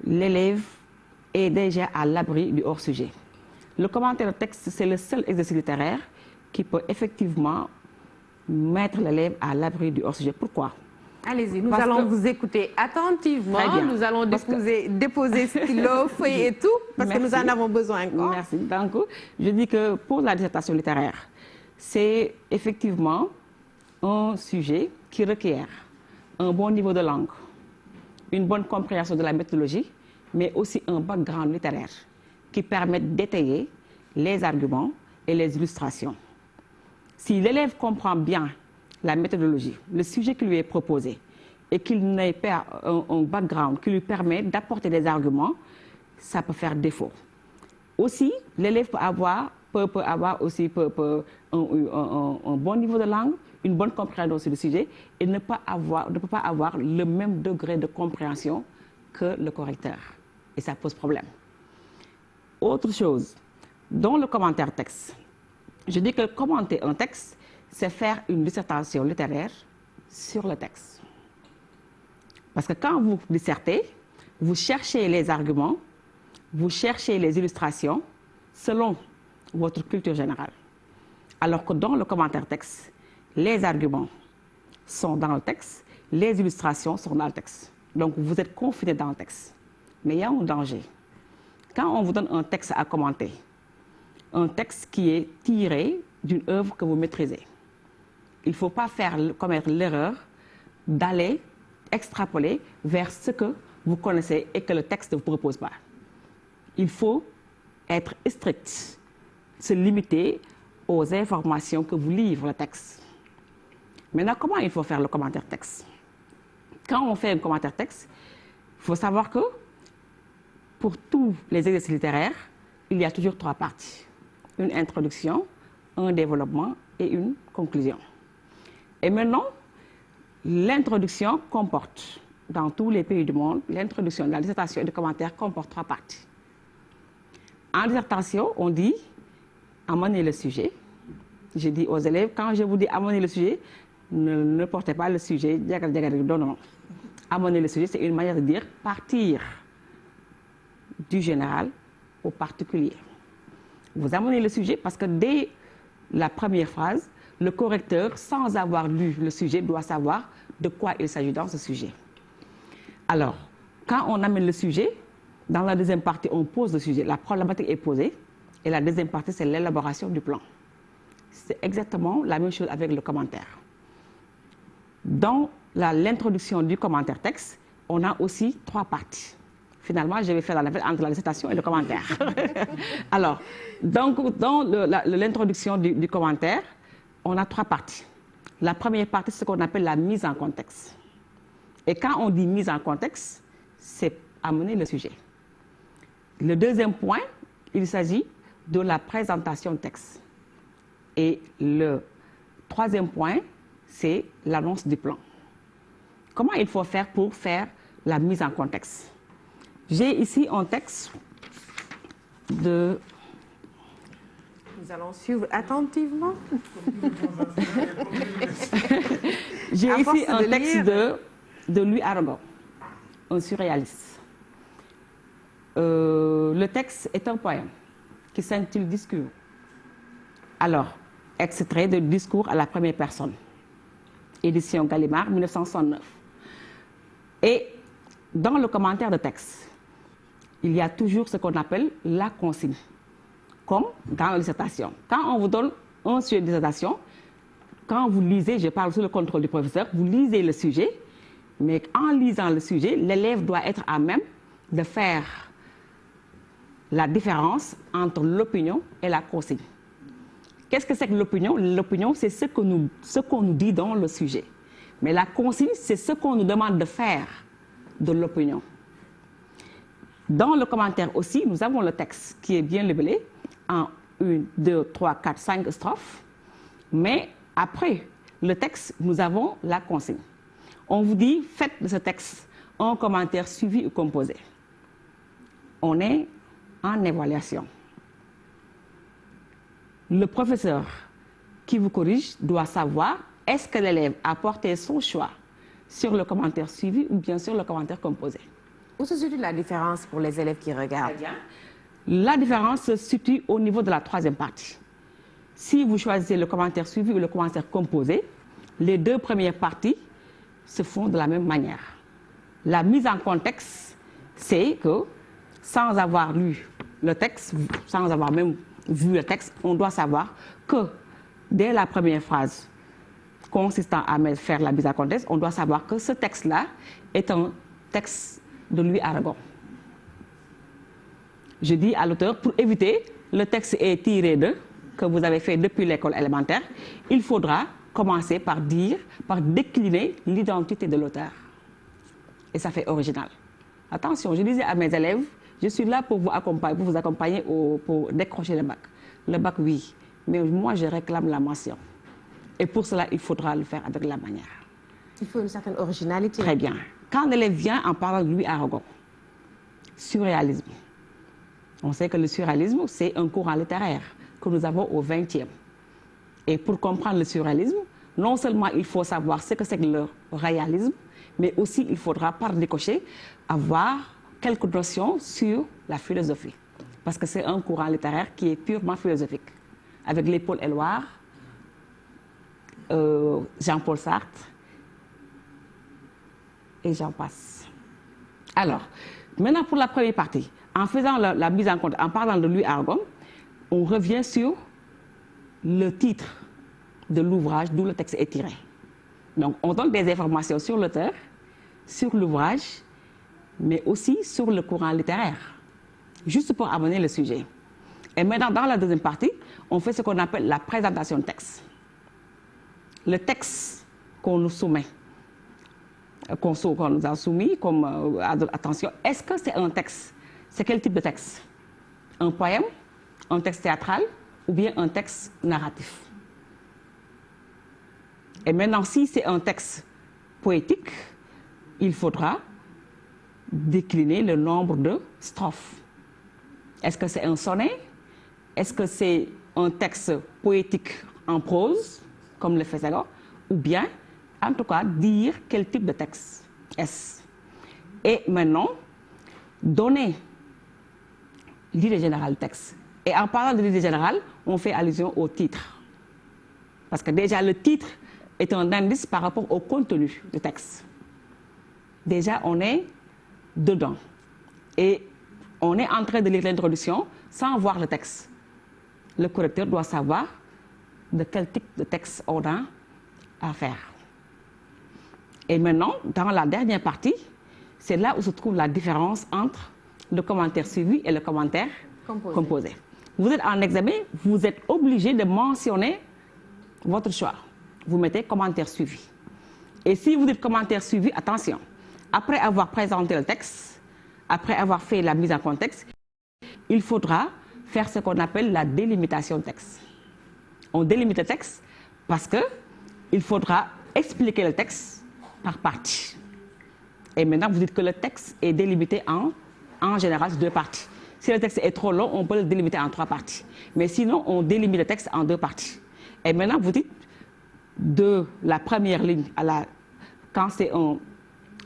C: l'élève est déjà à l'abri du hors-sujet. Le commentaire de texte, c'est le seul exercice littéraire qui peut effectivement mettre l'élève à l'abri du hors-sujet. Pourquoi?
A: Allez-y, nous allons vous écouter attentivement. Nous allons déposer stylo, feuille et tout, parce que nous en avons besoin encore.
C: Merci. Donc, je dis que pour la dissertation littéraire, c'est effectivement un sujet qui requiert un bon niveau de langue, une bonne compréhension de la méthodologie, mais aussi un background littéraire qui permet d'étayer les arguments et les illustrations. Si l'élève comprend bien la méthodologie, le sujet qui lui est proposé, et qu'il n'ait pas un background qui lui permet d'apporter des arguments, ça peut faire défaut. Aussi, l'élève peut avoir aussi un bon niveau de langue, une bonne compréhension sur le sujet, et ne peut pas avoir le même degré de compréhension que le correcteur. Et ça pose problème. Autre chose, dans le commentaire texte, je dis que commenter un texte, c'est faire une dissertation littéraire sur le texte. Parce que quand vous dissertez, vous cherchez les arguments, vous cherchez les illustrations selon votre culture générale. Alors que dans le commentaire texte, les arguments sont dans le texte, les illustrations sont dans le texte. Donc vous êtes confiné dans le texte. Mais il y a un danger. Quand on vous donne un texte à commenter, un texte qui est tiré d'une œuvre que vous maîtrisez, il ne faut pas commettre l'erreur d'aller extrapoler vers ce que vous connaissez et que le texte ne vous propose pas. Il faut être strict, se limiter aux informations que vous livre le texte. Maintenant, comment il faut faire le commentaire texte? Quand on fait un commentaire texte, il faut savoir que pour tous les exercices littéraires, il y a toujours 3 parties. Une introduction, un développement et une conclusion. Et maintenant, l'introduction comporte, dans tous les pays du monde, l'introduction de la dissertation et du commentaire comporte 3 parties. En dissertation, on dit amener le sujet. Je dis aux élèves, quand je vous dis amener le sujet, ne portez pas le sujet, non. Amener le sujet, c'est une manière de dire partir du général au particulier. Vous amenez le sujet parce que dès la première phrase, le correcteur, sans avoir lu le sujet, doit savoir de quoi il s'agit dans ce sujet. Alors, quand on amène le sujet, dans la deuxième partie, on pose le sujet. La problématique est posée. Et la deuxième partie, c'est l'élaboration du plan. C'est exactement la même chose avec le commentaire. Dans l'introduction du commentaire texte, on a aussi 3 parties. Finalement, je vais faire la navette entre la dissertation et le commentaire. Alors, donc, dans l'introduction du commentaire, on a 3 parties. La première partie, c'est ce qu'on appelle la mise en contexte. Et quand on dit mise en contexte, c'est amener le sujet. Le deuxième point, il s'agit de la présentation du texte. Et le troisième point, c'est l'annonce du plan. Comment il faut faire pour faire la mise en contexte? J'ai ici un texte de...
A: Nous allons suivre attentivement.
C: J'ai ici un texte de Louis Aragon, un surréaliste. Le texte est un poème qui s'intitule Discours. Alors, extrait de Discours à la première personne, édition Gallimard, 1969. Et dans le commentaire de texte, il y a toujours ce qu'on appelle la consigne, comme dans la dissertation. Quand on vous donne un sujet de dissertation, quand vous lisez, je parle sous le contrôle du professeur, vous lisez le sujet, mais en lisant le sujet, l'élève doit être à même de faire la différence entre l'opinion et la consigne. Qu'est-ce que c'est que l'opinion? L'opinion, c'est ce qu'on nous dit dans le sujet. Mais la consigne, c'est ce qu'on nous demande de faire de l'opinion. Dans le commentaire aussi, nous avons le texte qui est bien labellé en 1, 2, 3, 4, 5 strophes. Mais après le texte, nous avons la consigne. On vous dit, faites de ce texte un commentaire suivi ou composé. On est en évaluation. Le professeur qui vous corrige doit savoir est-ce que l'élève a porté son choix sur le commentaire suivi ou bien sur le commentaire composé.
A: Où se situe la différence pour les élèves qui regardent?
C: La différence se situe au niveau de la troisième partie. Si vous choisissez le commentaire suivi ou le commentaire composé, les deux premières parties se font de la même manière. La mise en contexte, c'est que sans avoir lu le texte, sans avoir même vu le texte, on doit savoir que dès la première phrase consistant à faire la mise en contexte, on doit savoir que ce texte-là est un texte de Louis Aragon. Je dis à l'auteur, pour éviter, le texte est tiré de, que vous avez fait depuis l'école élémentaire, il faudra commencer par décliner l'identité de l'auteur. Et ça fait original. Attention, je disais à mes élèves, je suis là pour vous accompagner pour décrocher le bac. Le bac, oui, mais moi je réclame la mention. Et pour cela, il faudra le faire avec la manière.
A: Il faut une certaine originalité.
C: Très bien. Quand l'élève vient en parlant de Louis Aragon, surréalisme. On sait que le surréalisme, c'est un courant littéraire que nous avons au XXe. Et pour comprendre le surréalisme, non seulement il faut savoir ce que c'est que le réalisme, mais aussi il faudra par ricochet avoir quelques notions sur la philosophie. Parce que c'est un courant littéraire qui est purement philosophique. Avec les Paul Éluard, Jean-Paul Sartre, et j'en passe. Alors, maintenant pour la première partie, en faisant la mise en compte, en parlant de Louis Aragon, on revient sur le titre de l'ouvrage d'où le texte est tiré. Donc, on donne des informations sur l'auteur, sur l'ouvrage, mais aussi sur le courant littéraire, juste pour amener le sujet. Et maintenant, dans la deuxième partie, on fait ce qu'on appelle la présentation de texte. Le texte qu'on nous soumet, qu'on nous a soumis comme attention, est-ce que c'est un texte? C'est quel type de texte? Un poème, un texte théâtral ou bien un texte narratif? Et maintenant, si c'est un texte poétique, il faudra décliner le nombre de strophes. Est-ce que c'est un sonnet? Est-ce que c'est un texte poétique en prose, comme le fait Senghor? Ou bien, en tout cas, dire quel type de texte est-ce? Et maintenant, donner l'idée générale du texte. Et en parlant de l'idée générale, on fait allusion au titre. Parce que déjà, le titre est un indice par rapport au contenu du texte. Déjà, on est dedans. Et on est en train de lire l'introduction sans voir le texte. Le correcteur doit savoir de quel type de texte on a à faire. Et maintenant, dans la dernière partie, c'est là où se trouve la différence entre le commentaire suivi et le commentaire composé. Vous êtes en examen, vous êtes obligé de mentionner votre choix. Vous mettez commentaire suivi. Et si vous dites commentaire suivi, attention, après avoir présenté le texte, après avoir fait la mise en contexte, il faudra faire ce qu'on appelle la délimitation de texte. On délimite le texte parce qu'il faudra expliquer le texte par partie. Et maintenant, vous dites que le texte est délimité en général deux parties. Si le texte est trop long, on peut le délimiter en trois parties. Mais sinon, on délimite le texte en deux parties. Et maintenant, vous dites de la première ligne à la... Quand c'est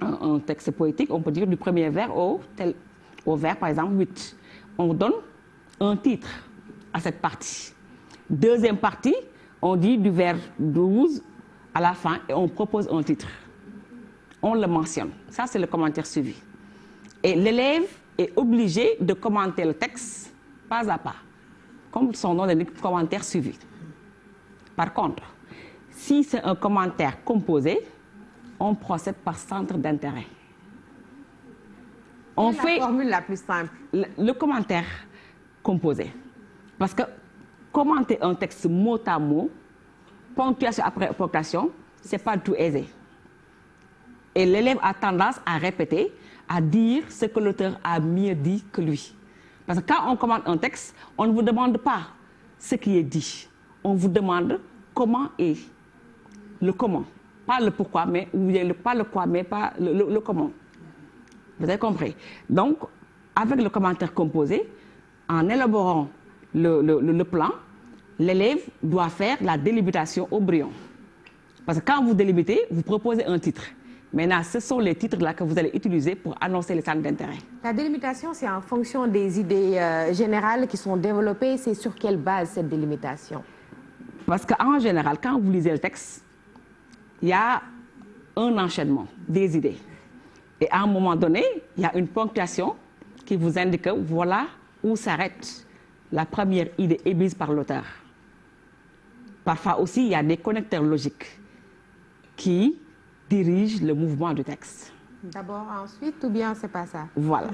C: un texte poétique, on peut dire du premier vers au vers, par exemple, 8. On donne un titre à cette partie. Deuxième partie, on dit du vers 12 à la fin et on propose un titre. On le mentionne. Ça, c'est le commentaire suivi. Et l'élève est obligé de commenter le texte pas à pas, comme son nom l'indique, commentaire suivi. Par contre, si c'est un commentaire composé, on procède par centre d'intérêt. On fait
A: la formule la plus simple.
C: le commentaire composé. Parce que commenter un texte mot à mot, ponctuation après ponctuation, ce n'est pas du tout aisé. Et l'élève a tendance à répéter, à dire ce que l'auteur a mieux dit que lui. Parce que quand on commente un texte, on ne vous demande pas ce qui est dit. On vous demande comment et le comment. Pas le pourquoi, mais pas le quoi, mais pas le comment. Vous avez compris? Donc, avec le commentaire composé, en élaborant le plan, l'élève doit faire la délimitation au brouillon. Parce que quand vous délimitez, vous proposez un titre. Maintenant, ce sont les titres-là que vous allez utiliser pour annoncer les centres d'intérêt.
A: La délimitation, c'est en fonction des idées générales qui sont développées. C'est sur quelle base cette délimitation?
C: Parce qu'en général, quand vous lisez le texte, il y a un enchaînement des idées. Et à un moment donné, il y a une ponctuation qui vous indique que voilà où s'arrête la première idée émise par l'auteur. Parfois aussi, il y a des connecteurs logiques qui dirigent le mouvement du texte.
A: D'abord, ensuite, ou bien c'est pas ça?
C: Voilà.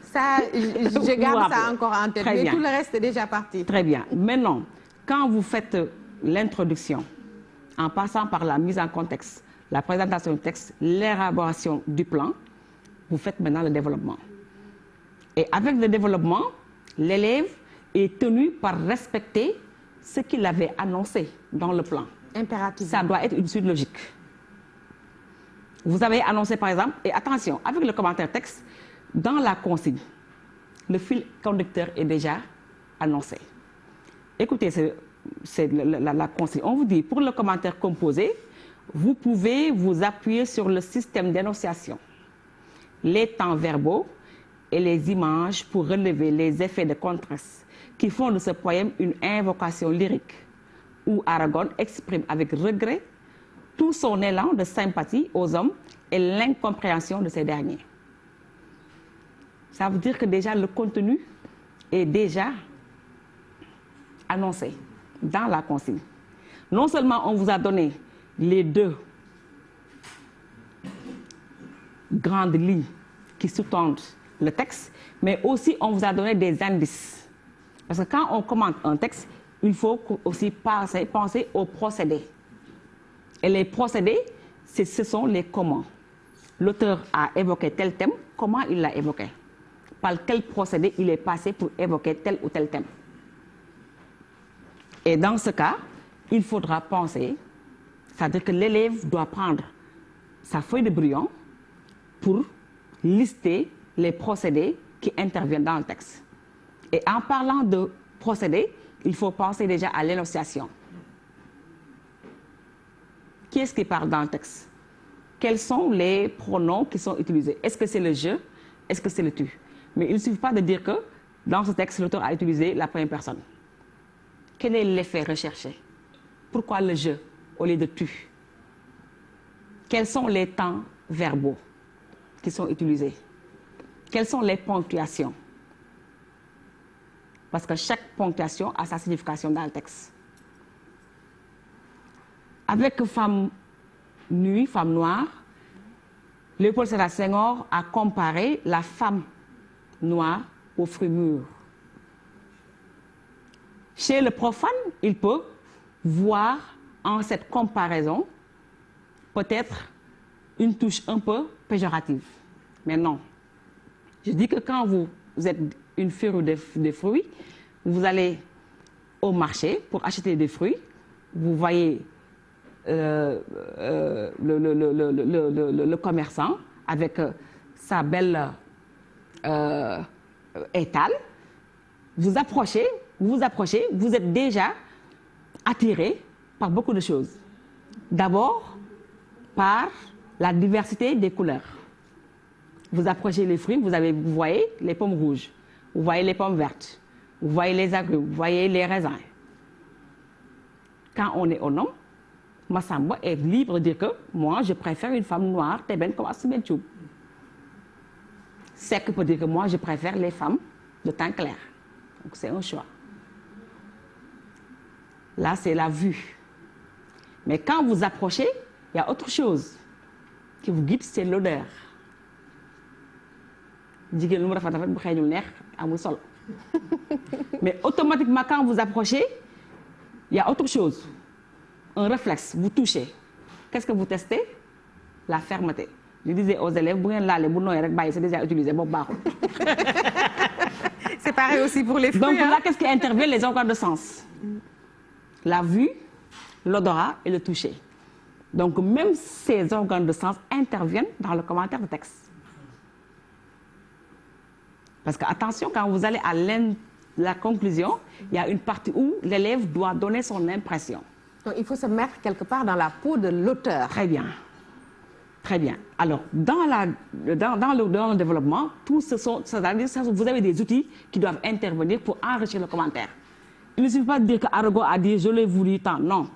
A: Ça, je garde ça encore en tête, mais
C: bien.
A: tout le reste est déjà parti.
C: Très bien. Maintenant, quand vous faites l'introduction, en passant par la mise en contexte, la présentation du texte, l'élaboration du plan, vous faites maintenant le développement. Et avec le développement, l'élève est tenu par respecter ce qu'il avait annoncé dans le plan.
A: Impérativement.
C: Ça doit être une suite logique. Vous avez annoncé par exemple, et attention, avec le commentaire texte, dans la consigne, le fil conducteur est déjà annoncé. Écoutez, c'est la consigne. On vous dit, pour le commentaire composé, vous pouvez vous appuyer sur le système d'énonciation, les temps verbaux et les images pour relever les effets de contraste qui font de ce poème une invocation lyrique où Aragon exprime avec regret tout son élan de sympathie aux hommes et l'incompréhension de ces derniers. Ça veut dire que déjà le contenu est déjà annoncé dans la consigne. Non seulement on vous a donné les deux grandes lignes qui sous-tendent le texte, mais aussi on vous a donné des indices. Parce que quand on commente un texte, il faut aussi penser aux procédés. Et les procédés, ce sont les comment. L'auteur a évoqué tel thème, comment il l'a évoqué? Par quel procédé il est passé pour évoquer tel ou tel thème? Et dans ce cas, il faudra penser, c'est-à-dire que l'élève doit prendre sa feuille de brouillon pour lister les procédés qui interviennent dans le texte. Et en parlant de procédés, il faut penser déjà à l'énonciation. Qui est-ce qui parle dans le texte? Quels sont les pronoms qui sont utilisés? Est-ce que c'est le je? Est-ce que c'est le tu? Mais il ne suffit pas de dire que dans ce texte, l'auteur a utilisé la première personne. Quel est l'effet recherché? Pourquoi le je au lieu de tu? Quels sont les temps verbaux qui sont utilisés? Quelles sont les ponctuations? Parce que chaque ponctuation a sa signification dans le texte. Avec femme nue, femme noire, Léopold Sédar Senghor a comparé la femme noire aux fruits mûrs. Chez le profane, il peut voir en cette comparaison peut-être une touche un peu péjorative. Mais non. Je dis que quand vous êtes une férue des fruits, vous allez au marché pour acheter des fruits, vous voyez le commerçant avec sa belle étale, vous approchez, vous êtes déjà attiré par beaucoup de choses. D'abord, par la diversité des couleurs. Vous approchez les fruits, vous voyez les pommes rouges, vous voyez les pommes vertes, vous voyez les agrumes, vous voyez les raisins. Quand on est un homme, Massamba est libre de dire que moi, je préfère une femme noire, Tébène comme Astou Ben Thioub. Seck peut dire que moi, je préfère les femmes de teint clair. Donc c'est un choix. Là, c'est la vue. Mais quand vous approchez, il y a autre chose qui vous guide, c'est l'odeur. Jigéen lu mu rafet rafet bu xeeñul neex amul solo. Mais automatiquement, quand vous approchez, il y a autre chose. Un réflexe, vous touchez. Qu'est-ce que vous testez? La fermeté. Je disais aux élèves, c'est déjà utilisé.
A: C'est pareil aussi pour les fruits.
C: Donc là, qu'est-ce qui intervient? Les organes de sens. La vue, l'odorat et le toucher. Donc même ces organes de sens interviennent dans le commentaire de texte. Parce que attention, quand vous allez à la conclusion, il y a une partie où l'élève doit donner son impression.
A: Donc il faut se mettre quelque part dans la peau de l'auteur.
C: Très bien. Très bien. Alors, dans le développement, vous avez des outils qui doivent intervenir pour enrichir le commentaire. Il ne suffit pas de dire qu'Arago a dit « je l'ai voulu tant ». Non.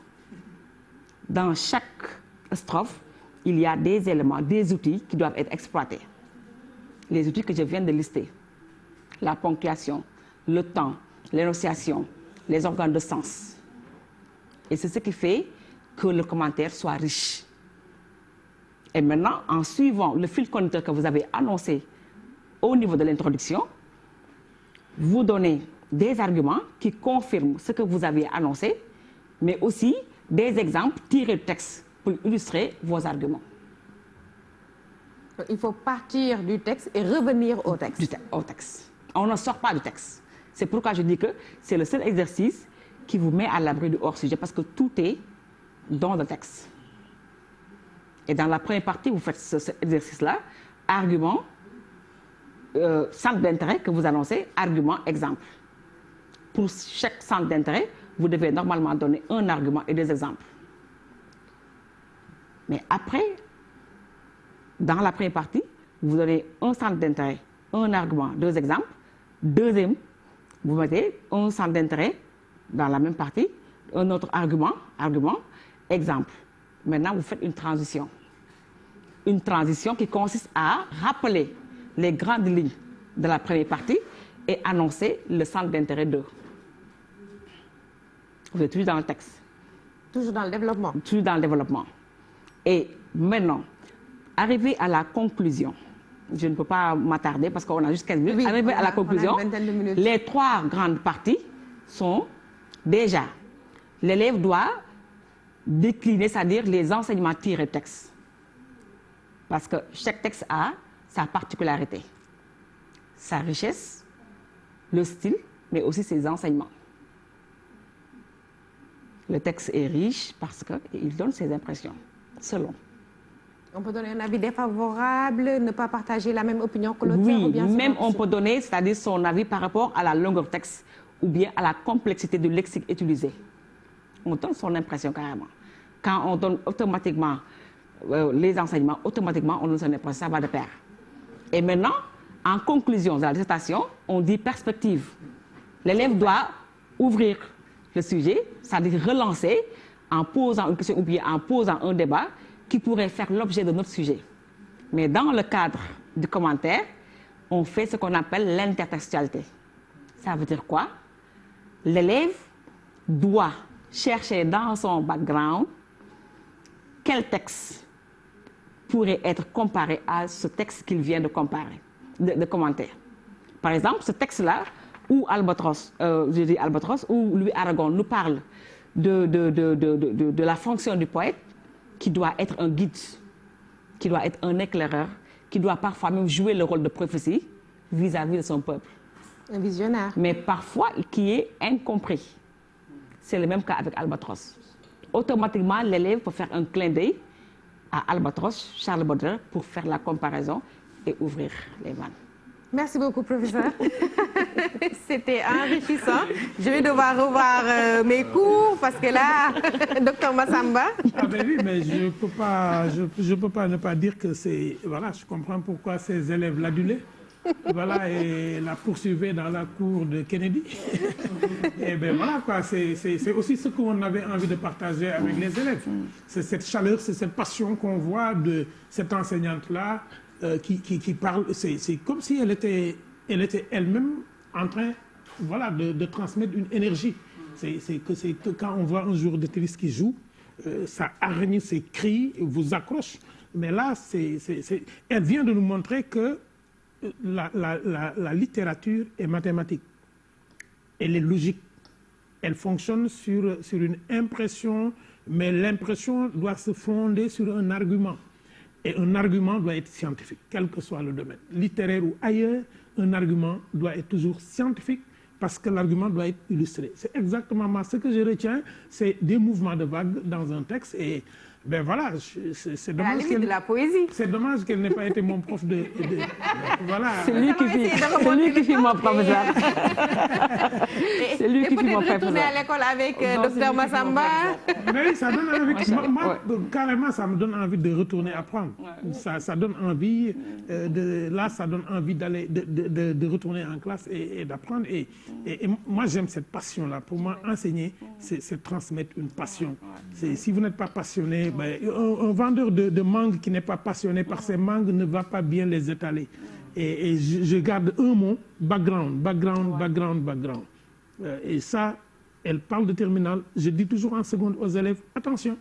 C: Dans chaque strophe, il y a des éléments, des outils qui doivent être exploités. Les outils que je viens de lister. La ponctuation, le temps, l'énonciation, les organes de sens. Et c'est ce qui fait que le commentaire soit riche. Et maintenant, en suivant le fil conducteur que vous avez annoncé au niveau de l'introduction, vous donnez des arguments qui confirment ce que vous aviez annoncé, mais aussi des exemples tirés du texte pour illustrer vos arguments.
A: Il faut partir du texte et revenir au texte.
C: Au texte. On ne sort pas du texte. C'est pourquoi je dis que c'est le seul exercice qui vous met à l'abri du hors-sujet, parce que tout est dans le texte. Et dans la première partie, vous faites cet exercice-là, argument, centre d'intérêt que vous annoncez, argument, exemple. Pour chaque centre d'intérêt, vous devez normalement donner un argument et des exemples. Mais après, dans la première partie, vous donnez un centre d'intérêt, un argument, deux exemples. Deuxième, vous mettez un centre d'intérêt dans la même partie, un autre argument, exemple. Maintenant, vous faites une transition. Une transition qui consiste à rappeler les grandes lignes de la première partie et annoncer le centre d'intérêt 2. Vous êtes toujours dans le texte.
A: Toujours dans le développement.
C: Toujours dans le développement. Et maintenant, arrivé à la conclusion, je ne peux pas m'attarder parce qu'on a juste 15 minutes.
A: Oui,
C: arrivé à la conclusion, les trois grandes parties sont déjà, l'élève doit décliner, c'est-à-dire les enseignements tirés du texte. Parce que chaque texte a sa particularité, sa richesse, le style, mais aussi ses enseignements. Le texte est riche parce qu'il donne ses impressions, selon.
A: On peut donner un avis défavorable, ne pas partager la même opinion que l'auteur?
C: Oui, même on peut donner, c'est-à-dire son avis par rapport à la longueur du texte ou bien à la complexité du lexique utilisé. On donne son impression carrément. Quand on donne automatiquement les enseignements, automatiquement on donne son impression, ça va de pair. Et maintenant, en conclusion de la dissertation, on dit perspective. L'élève doit ouvrir le sujet, c'est-à-dire relancer en posant une question ou bien en posant un débat qui pourrait faire l'objet de notre sujet. Mais dans le cadre du commentaire, on fait ce qu'on appelle l'intertextualité. Ça veut dire quoi? L'élève doit chercher dans son background quel texte pourrait être comparé à ce texte qu'il vient de comparer, de commenter. Par exemple, ce texte-là, où Albatros, où Louis Aragon nous parle de la fonction du poète, qui doit être un guide, qui doit être un éclaireur, qui doit parfois même jouer le rôle de prophétie vis-à-vis de son peuple.
A: Un visionnaire.
C: Mais parfois qui est incompris. C'est le même cas avec Albatros. Automatiquement, l'élève peut faire un clin d'œil à Albatros, Charles Baudelaire, pour faire la comparaison et ouvrir les vannes.
A: Merci beaucoup, professeur. C'était enrichissant. Je vais devoir revoir mes cours parce que là, docteur Massamba.
B: Ah ben oui, mais je peux pas ne pas dire que c'est... Voilà, je comprends pourquoi ces élèves l'adulaient. Voilà, et la poursuivaient dans la cour de Kennedy. Et bien voilà, quoi, c'est aussi ce qu'on avait envie de partager avec les élèves. C'est cette chaleur, c'est cette passion qu'on voit de cette enseignante-là qui parle. C'est comme si elle était elle-même en train, voilà, de transmettre une énergie. C'est que quand on voit un jour de tennis qui joue, ça hargne ses cris, vous accroche. Mais là, elle vient de nous montrer que la littérature est mathématique. elle est logique. Elle fonctionne sur une impression, mais l'impression doit se fonder sur un argument. Et un argument doit être scientifique, quel que soit le domaine. Littéraire ou ailleurs, un argument doit être toujours scientifique parce que l'argument doit être illustré. C'est exactement moi. Ce que je retiens, c'est des mouvements de vagues dans un texte. Et ben voilà, c'est dommage.
A: de la poésie.
B: C'est dommage qu'elle n'ait pas été mon prof de voilà.
C: C'est lui qui fit mon professeur.
A: C'est lui qui fit mon professeur. Retourner à l'école avec Dr Massamba.
B: Mais ça donne envie. Moi, carrément, ça me donne envie de retourner apprendre. Ça donne envie là, ça donne envie d'aller, de retourner en classe et d'apprendre. Et moi, j'aime cette passion-là. Pour moi, enseigner, c'est transmettre une passion. Si vous n'êtes pas passionné, ben, un vendeur de mangue qui n'est pas passionné par ses mangues ne va pas bien les étaler. Et je garde un mot, background. Et ça, elle parle de terminale. Je dis toujours en seconde aux élèves, attention,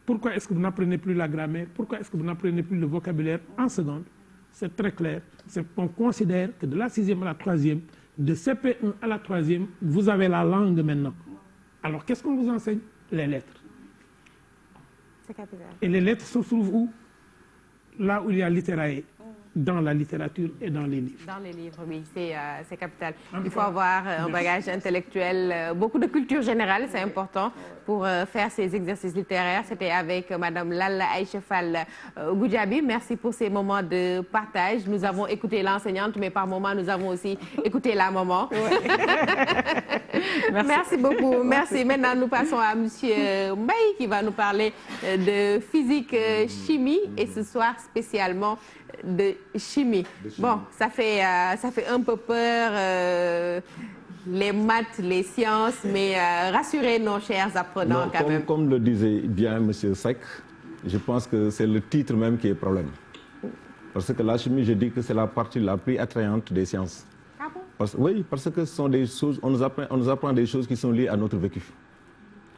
B: pourquoi est-ce que vous n'apprenez plus la grammaire? Pourquoi est-ce que vous n'apprenez plus le vocabulaire en seconde? C'est très clair. On considère que de la 6e à la 3e, de CP1 à la 3e, vous avez la langue maintenant. Alors, qu'est-ce qu'on vous enseigne? Les lettres. Et les lettres se trouvent où? Là où il y a littéraire, dans la littérature et dans les livres.
A: Dans les livres, oui, c'est capital. Il faut avoir un bagage intellectuel, beaucoup de culture générale, c'est important pour faire ces exercices littéraires. C'était avec Madame Lalla Aïchefal Goudiaby. Merci pour ces moments de partage. Nous avons écouté l'enseignante, mais par moments, nous avons aussi écouté la maman. Merci beaucoup. Merci. Maintenant, nous passons à Monsieur Mbaye qui va nous parler de physique, chimie et ce soir spécialement de chimie. Bon, ça fait un peu peur, les maths, les sciences, mais rassurez nos chers apprenants quand même.
D: Comme le disait bien M. Seck, je pense que c'est le titre même qui est problème. Parce que la chimie, je dis que c'est la partie la plus attrayante des sciences.
A: Ah bon?
D: Oui, parce que ce sont des choses, on nous apprend des choses qui sont liées à notre vécu.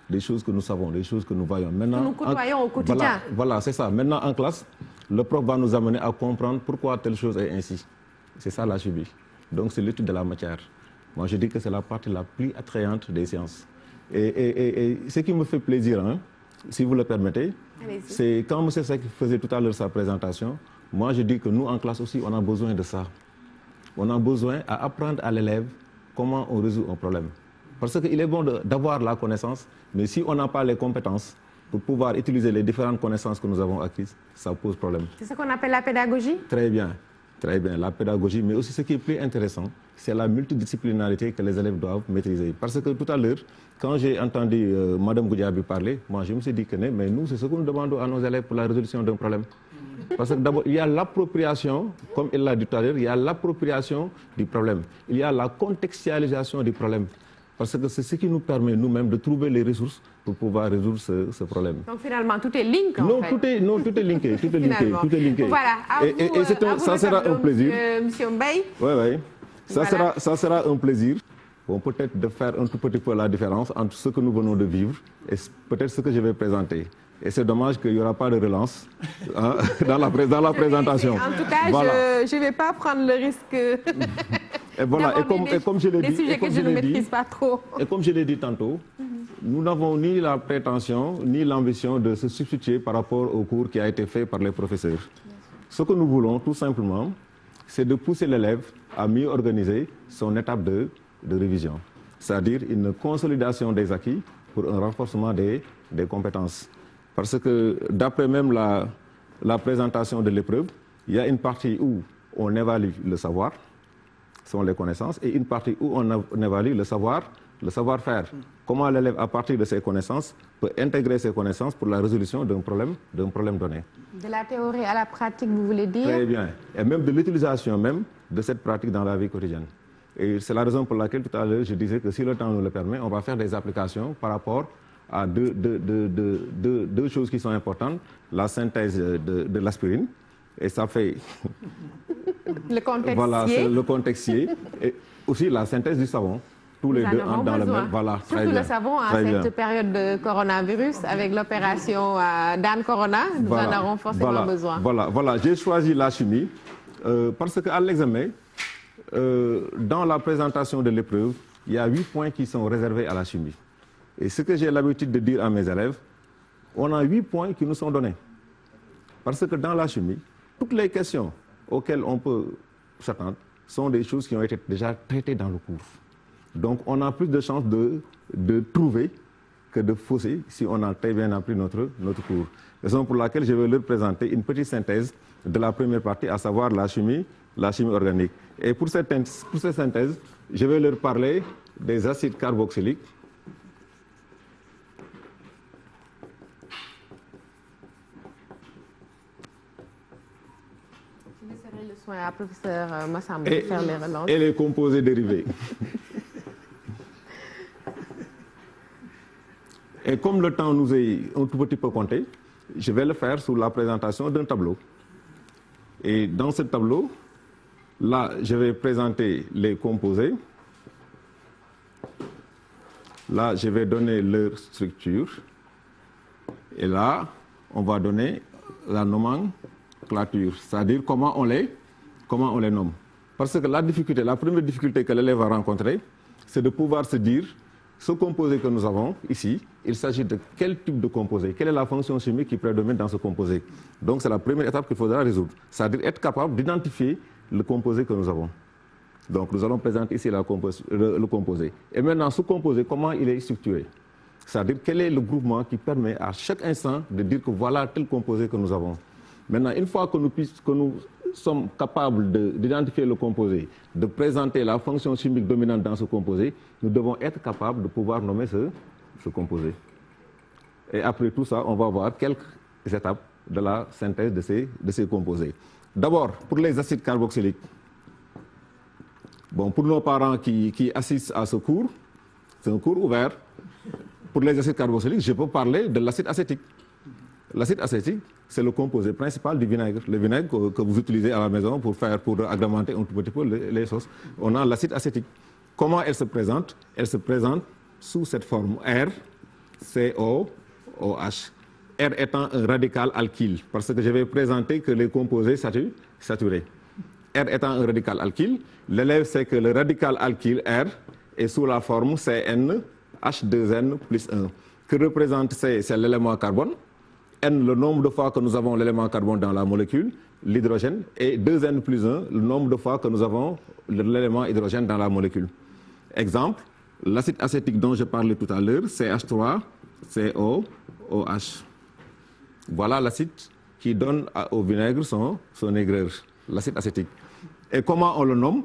D: Des choses que nous savons, des choses que nous voyons. Maintenant,
A: que nous côtoyons au quotidien.
D: Voilà, c'est ça. Maintenant, en classe, le prof va nous amener à comprendre pourquoi telle chose est ainsi. C'est ça la chimie. Donc, c'est l'étude de la matière. Moi, je dis que c'est la partie la plus attrayante des sciences. Et ce qui me fait plaisir, hein, si vous le permettez, c'est quand M. Seck faisait tout à l'heure sa présentation, moi, je dis que nous, en classe aussi, on a besoin de ça. On a besoin à apprendre à l'élève comment on résout un problème. Parce qu'il est bon d'avoir la connaissance, mais si on n'a pas les compétences pour pouvoir utiliser les différentes connaissances que nous avons acquises, ça pose problème.
A: C'est ce qu'on appelle la pédagogie?
D: Très bien, la pédagogie. Mais aussi ce qui est plus intéressant, c'est la multidisciplinarité que les élèves doivent maîtriser. Parce que tout à l'heure, quand j'ai entendu Mme Goudiaby parler, moi je me suis dit que mais nous, c'est ce que nous demandons à nos élèves pour la résolution d'un problème. Parce que d'abord, il y a l'appropriation, comme il l'a dit tout à l'heure, il y a l'appropriation du problème. Il y a la contextualisation du problème. Parce que c'est ce qui nous permet nous-mêmes de trouver les ressources pour pouvoir résoudre ce problème.
A: Donc finalement, tout est link en fait.
D: Tout est linké, tout est linké.
A: Voilà,
D: ça sera un plaisir.
A: Monsieur Mbaye.
D: Oui. Ça sera un plaisir. Bon, peut-être de faire un tout petit peu la différence entre ce que nous venons de vivre et peut-être ce que je vais présenter. Et c'est dommage qu'il n'y aura pas de relance hein, dans la présentation.
A: En tout cas, voilà. Je ne vais pas prendre le risque.
D: Et voilà, et comme je l'ai dit,
A: sujets que je ne maîtrise pas trop.
D: Et comme je l'ai dit tantôt, nous n'avons ni la prétention ni l'ambition de se substituer par rapport au cours qui a été fait par les professeurs. Ce que nous voulons, tout simplement, c'est de pousser l'élève à mieux organiser son étape de révision. C'est-à-dire une consolidation des acquis pour un renforcement des compétences. Parce que d'après même la présentation de l'épreuve, il y a une partie où on évalue le savoir, sont les connaissances, et une partie où on évalue le savoir-faire. Comment l'élève, à partir de ses connaissances, peut intégrer ses connaissances pour la résolution d'un problème donné.
A: De la théorie à la pratique, vous voulez dire?
D: Très bien. Et même de l'utilisation même de cette pratique dans la vie quotidienne. Et c'est la raison pour laquelle tout à l'heure je disais que si le temps nous le permet, on va faire des applications par rapport à deux choses qui sont importantes. La synthèse de l'aspirine, et ça fait...
A: Le contextier.
D: Voilà, c'est le contextier. Et aussi la synthèse du savon. Tous les deux entrent dans le même. Voilà,
A: surtout le savon à cette période de coronavirus, avec l'opération Dan Corona, nous en aurons forcément besoin.
D: Voilà. J'ai choisi la chimie parce qu'à l'examen, dans la présentation de l'épreuve, il y a 8 points qui sont réservés à la chimie. Et ce que j'ai l'habitude de dire à mes élèves, on a 8 points qui nous sont donnés. Parce que dans la chimie, toutes les questions auxquelles on peut s'attendre sont des choses qui ont été déjà traitées dans le cours. Donc on a plus de chances de trouver que de fausser si on a très bien appris notre cours. Raison pour laquelle je vais leur présenter une petite synthèse de la première partie, à savoir la chimie organique. Et pour cette synthèse, je vais leur parler des acides carboxyliques.
A: Je laisserai le soin à professeur Massamba de faire les relances.
D: Et les composés dérivés. Et comme le temps nous est un tout petit peu compté, je vais le faire sous la présentation d'un tableau. Et dans ce tableau, là, je vais présenter les composés. Là, je vais donner leur structure. Et là, on va donner la nomenclature, c'est-à-dire comment on les nomme. Parce que la première difficulté que l'élève va rencontrer, c'est de pouvoir se dire, ce composé que nous avons ici, il s'agit de quel type de composé, quelle est la fonction chimique qui prédomine dans ce composé. Donc c'est la première étape qu'il faudra résoudre, c'est-à-dire être capable d'identifier le composé que nous avons. Donc nous allons présenter ici le composé. Et maintenant, ce composé, comment il est structuré? C'est-à-dire quel est le groupement qui permet à chaque instant de dire que voilà tel composé que nous avons. Maintenant, une fois que nous sommes capables d'identifier le composé, de présenter la fonction chimique dominante dans ce composé, nous devons être capables de pouvoir nommer ce composé. Et après tout ça, on va voir quelques étapes de la synthèse de ces composés. D'abord, pour les acides carboxyliques. Bon, pour nos parents qui assistent à ce cours, c'est un cours ouvert. Pour les acides carboxyliques, je peux parler de l'acide acétique. L'acide acétique, c'est le composé principal du vinaigre. Le vinaigre que vous utilisez à la maison pour agrémenter un tout petit peu les sauces. On a l'acide acétique. Comment elle se présente? Elle se présente sous cette forme R, CO, OH. R étant un radical alkyle, parce que je vais présenter que les composés saturés. R étant un radical alkyle, l'élève sait que le radical alkyle R est sous la forme CnH2n plus 1. Que représente C? C'est l'élément carbone. N, le nombre de fois que nous avons l'élément carbone dans la molécule, l'hydrogène, et 2n plus 1, le nombre de fois que nous avons l'élément hydrogène dans la molécule. Exemple, l'acide acétique dont je parlais tout à l'heure, CH3COOH. Voilà l'acide qui donne au vinaigre son aigreur, l'acide acétique. Et comment on le nomme?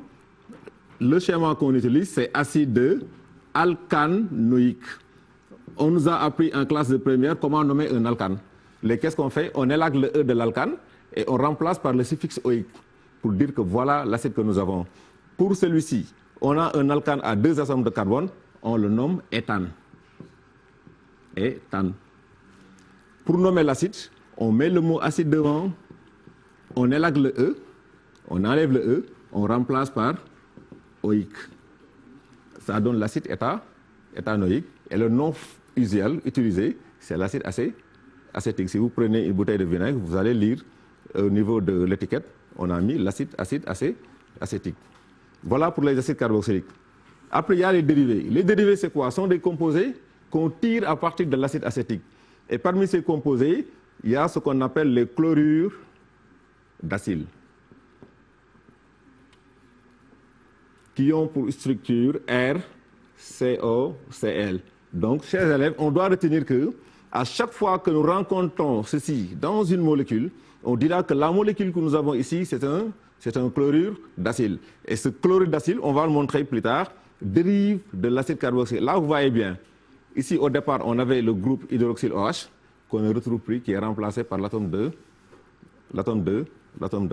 D: Le schéma qu'on utilise, c'est acide alcanoïque. On nous a appris en classe de première comment nommer un alcane. Qu'est-ce qu'on fait? On élague le E de l'alcane et on remplace par le suffixe oïque pour dire que voilà l'acide que nous avons. Pour celui-ci, on a un alcane à 2 atomes de carbone, on le nomme éthane. Éthane. Pour nommer l'acide, on met le mot acide devant, on élague le E, on enlève le E, on remplace par oïque. Ça donne l'acide éthanoïque. Et le nom usuel utilisé, c'est l'acide acétique. Si vous prenez une bouteille de vinaigre, vous allez lire au niveau de l'étiquette, on a mis l'acide acétique. Voilà pour les acides carboxyliques. Après, il y a les dérivés. Les dérivés, c'est quoi? Ce sont des composés qu'on tire à partir de l'acide acétique. Et parmi ces composés, il y a ce qu'on appelle les chlorures d'acyle, qui ont pour structure RCOCl. Donc, chers élèves, on doit retenir que à chaque fois que nous rencontrons ceci dans une molécule, on dira que la molécule que nous avons ici, c'est un chlorure d'acyle. Et ce chlorure d'acyle, on va le montrer plus tard, dérive de l'acide carboxylique. Là, vous voyez bien, ici au départ, on avait le groupe hydroxyle OH, qu'on ne retrouve plus, qui est remplacé par l'atome de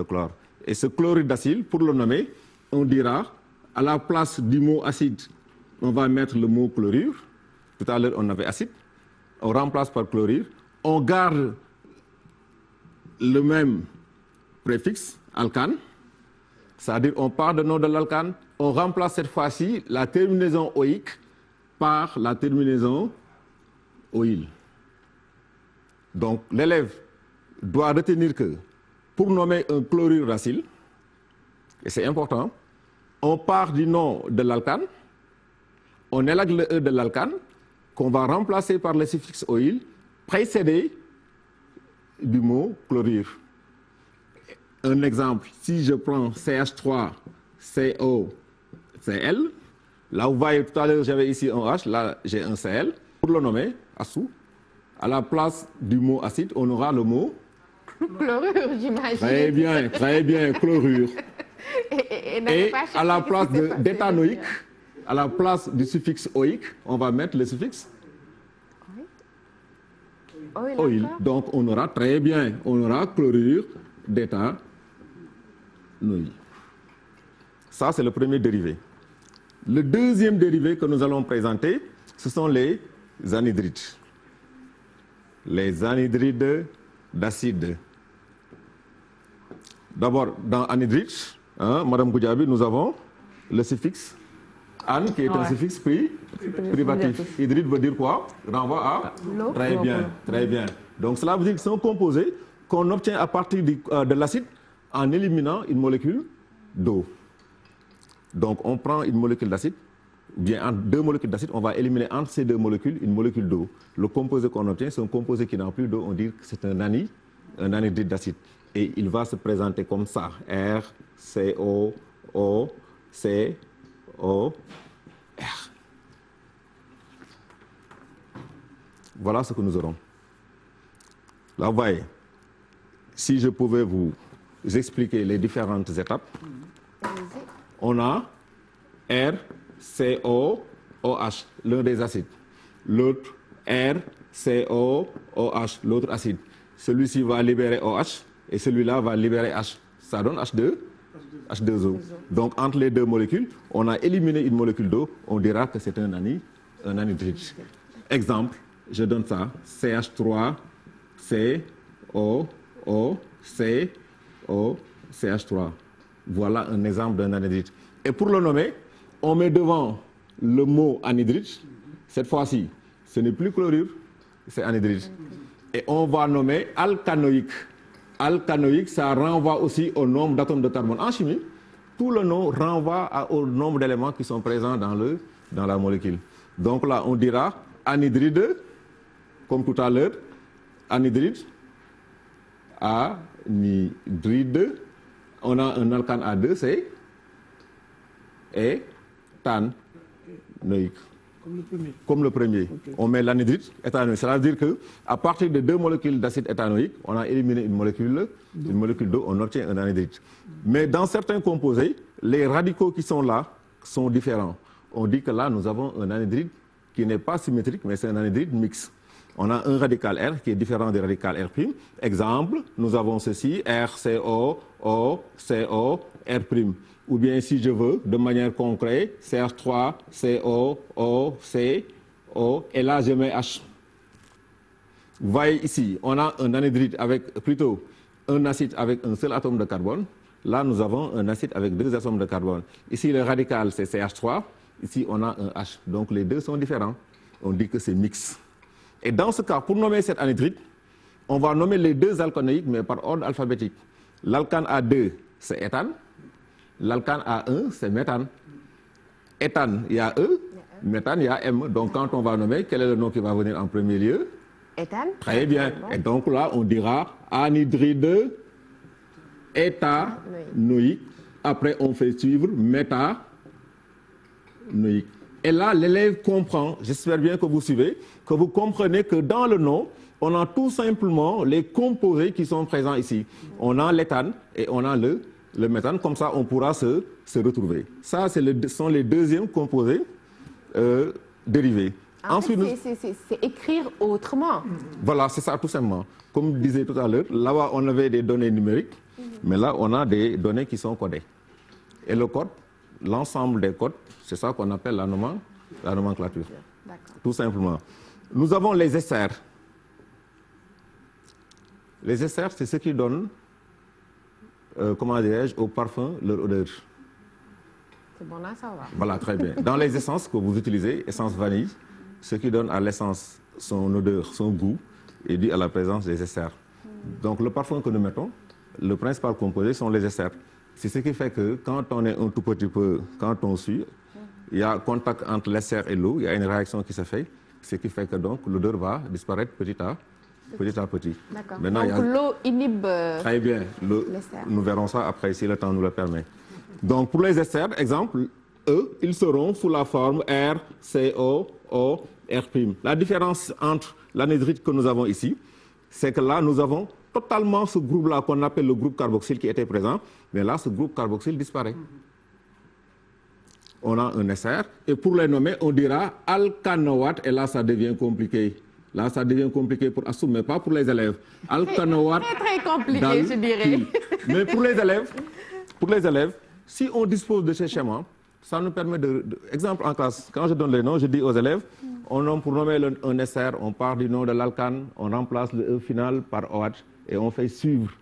D: chlore. Et ce chlorure d'acyle, pour le nommer, on dira, à la place du mot acide, on va mettre le mot chlorure. Tout à l'heure, on avait acide. On remplace par chlorure. On garde le même préfixe, alcane. C'est-à-dire, on part du nom de l'alcane. On remplace cette fois-ci la terminaison oïque par la terminaison oïl. Donc, l'élève doit retenir que pour nommer un chlorure d'acyle, et c'est important, on part du nom de l'alcane, on élague le E de l'alcane, qu'on va remplacer par le suffixe oil, précédé du mot chlorure. Un exemple, si je prends CH3COCl, là vous voyez tout à l'heure j'avais ici un H, là j'ai un Cl. Pour le nommer, Assou, à la place du mot acide, on aura le mot
A: chlorure, j'imagine.
D: très bien, chlorure. Et à la place d'éthanoïque, à la place du suffixe oïque, on va mettre le suffixe oil. Donc on aura très bien, on aura chlorure d'éthanoïque. Ça c'est le premier dérivé. Le deuxième dérivé que nous allons présenter, ce sont les anhydrides. Les anhydrides d'acide. D'abord, dans anhydride, Madame Goudiaby, nous avons le suffixe an qui est un suffixe privatif. Hydride veut dire quoi? Renvoie à l'eau. Très bien. Donc cela veut dire que c'est un composé qu'on obtient à partir de l'acide en éliminant une molécule d'eau. Donc on prend une molécule d'acide, bien entre deux molécules d'acide, on va éliminer entre ces deux molécules une molécule d'eau. Le composé qu'on obtient, c'est un composé qui n'a plus d'eau, on dit que c'est un anhydride d'acide. Et il va se présenter comme ça, RCOO, COR. Voilà ce que nous aurons. Là, vous voyez, si je pouvais vous expliquer les différentes étapes, on a RCOOH, l'un des acides. L'autre RCOOH, l'autre acide. Celui-ci va libérer OH et celui-là va libérer H. Ça donne H2O. Donc entre les deux molécules, on a éliminé une molécule d'eau, on dira que c'est un anhydride. Exemple, je donne ça, CH3COOCOCH3. Voilà un exemple d'un anhydride. Et pour le nommer, on met devant le mot anhydride. Cette fois-ci, ce n'est plus chlorure, c'est anhydride. Et on va nommer alcanoïque. Alcanoïque, ça renvoie aussi au nombre d'atomes de carbone. En chimie, tout le nom renvoie au nombre d'éléments qui sont présents dans la molécule. Donc là, on dira anhydride, comme tout à l'heure, anhydride. On a un alcane A2, c'est éthanoïque. Comme le premier. Okay. On met l'anhydride éthanoïque. Ça veut dire qu'à partir de deux molécules d'acide éthanoïque, on a éliminé une molécule d'eau, on obtient un anhydride. Mais dans certains composés, les radicaux qui sont là sont différents. On dit que là, nous avons un anhydride qui n'est pas symétrique, mais c'est un anhydride mixte. On a un radical R qui est différent du radical R'. Exemple, nous avons ceci, RCO, OCO, R'. Ou bien, si je veux, de manière concrète, CH3, CO, O, C, O, et là, je mets H. Vous voyez ici, on a un anhydride avec, plutôt, un acide avec un seul atome de carbone. Là, nous avons un acide avec deux atomes de carbone. Ici, le radical, c'est CH3. Ici, on a un H. Donc, les deux sont différents. On dit que c'est mixte. Et dans ce cas, pour nommer cet anhydride, on va nommer les deux alcanoïques, mais par ordre alphabétique. L'alcane A2, c'est éthane. L'alcane A1, c'est méthane. Éthane, il y a E. Méthane, il y a M. Donc, quand on va nommer, quel est le nom qui va venir en premier lieu?
A: Éthane.
D: Très bien. Et donc là, on dira anhydride éthanoïque. Après, on fait suivre méthanoïque. Et là, l'élève comprend, j'espère bien que vous suivez, que vous comprenez que dans le nom, on a tout simplement les composés qui sont présents ici. On a l'éthane et on a le méthane, comme ça on pourra se retrouver. Ça, ce sont les deuxièmes composés dérivés.
A: Ensuite, c'est écrire autrement.
D: Voilà, c'est ça tout simplement. Comme je disais tout à l'heure, là-bas on avait des données numériques, mais là on a des données qui sont codées. Et le code, l'ensemble des codes, c'est ça qu'on appelle la nomenclature. Tout simplement. Nous avons les esters. Les esters, c'est ce qui donne, comment dirais-je, au parfum leur odeur.
A: C'est bon à savoir.
D: Voilà, très bien. Dans les essences que vous utilisez, essence vanille, ce qui donne à l'essence son odeur, son goût, est dû à la présence des esters. Donc le parfum que nous mettons, le principal composé sont les esters. C'est ce qui fait que quand on est un tout petit peu, quand on sue, il y a contact entre l'ester et l'eau, il y a une réaction qui se fait, ce qui fait que donc l'odeur va disparaître petit à petit.
A: D'accord.
D: Maintenant,
A: Donc l'eau inhibe...
D: Très bien,
A: l'ester.
D: nous verrons ça après si le temps nous le permet. Donc pour les esters, exemple, eux, ils seront sous la forme R, CO, O, R'. La différence entre l'anhydrite que nous avons ici, c'est que là, nous avons totalement ce groupe-là qu'on appelle le groupe carboxyle qui était présent, mais là, ce groupe carboxyle disparaît. On a un ester, et pour les nommer, on dira alcanoate, et là, ça devient compliqué. Là, ça devient compliqué pour Assoum, mais pas pour les élèves. Alcanoate.
A: Très compliqué, je dirais.
D: Mais pour les élèves, si on dispose de ces schémas, ça nous permet exemple en classe, quand je donne les noms, je dis aux élèves, on nomme pour nommer un ester, on part du nom de l'alcane, on remplace le E final par OH et on fait suivre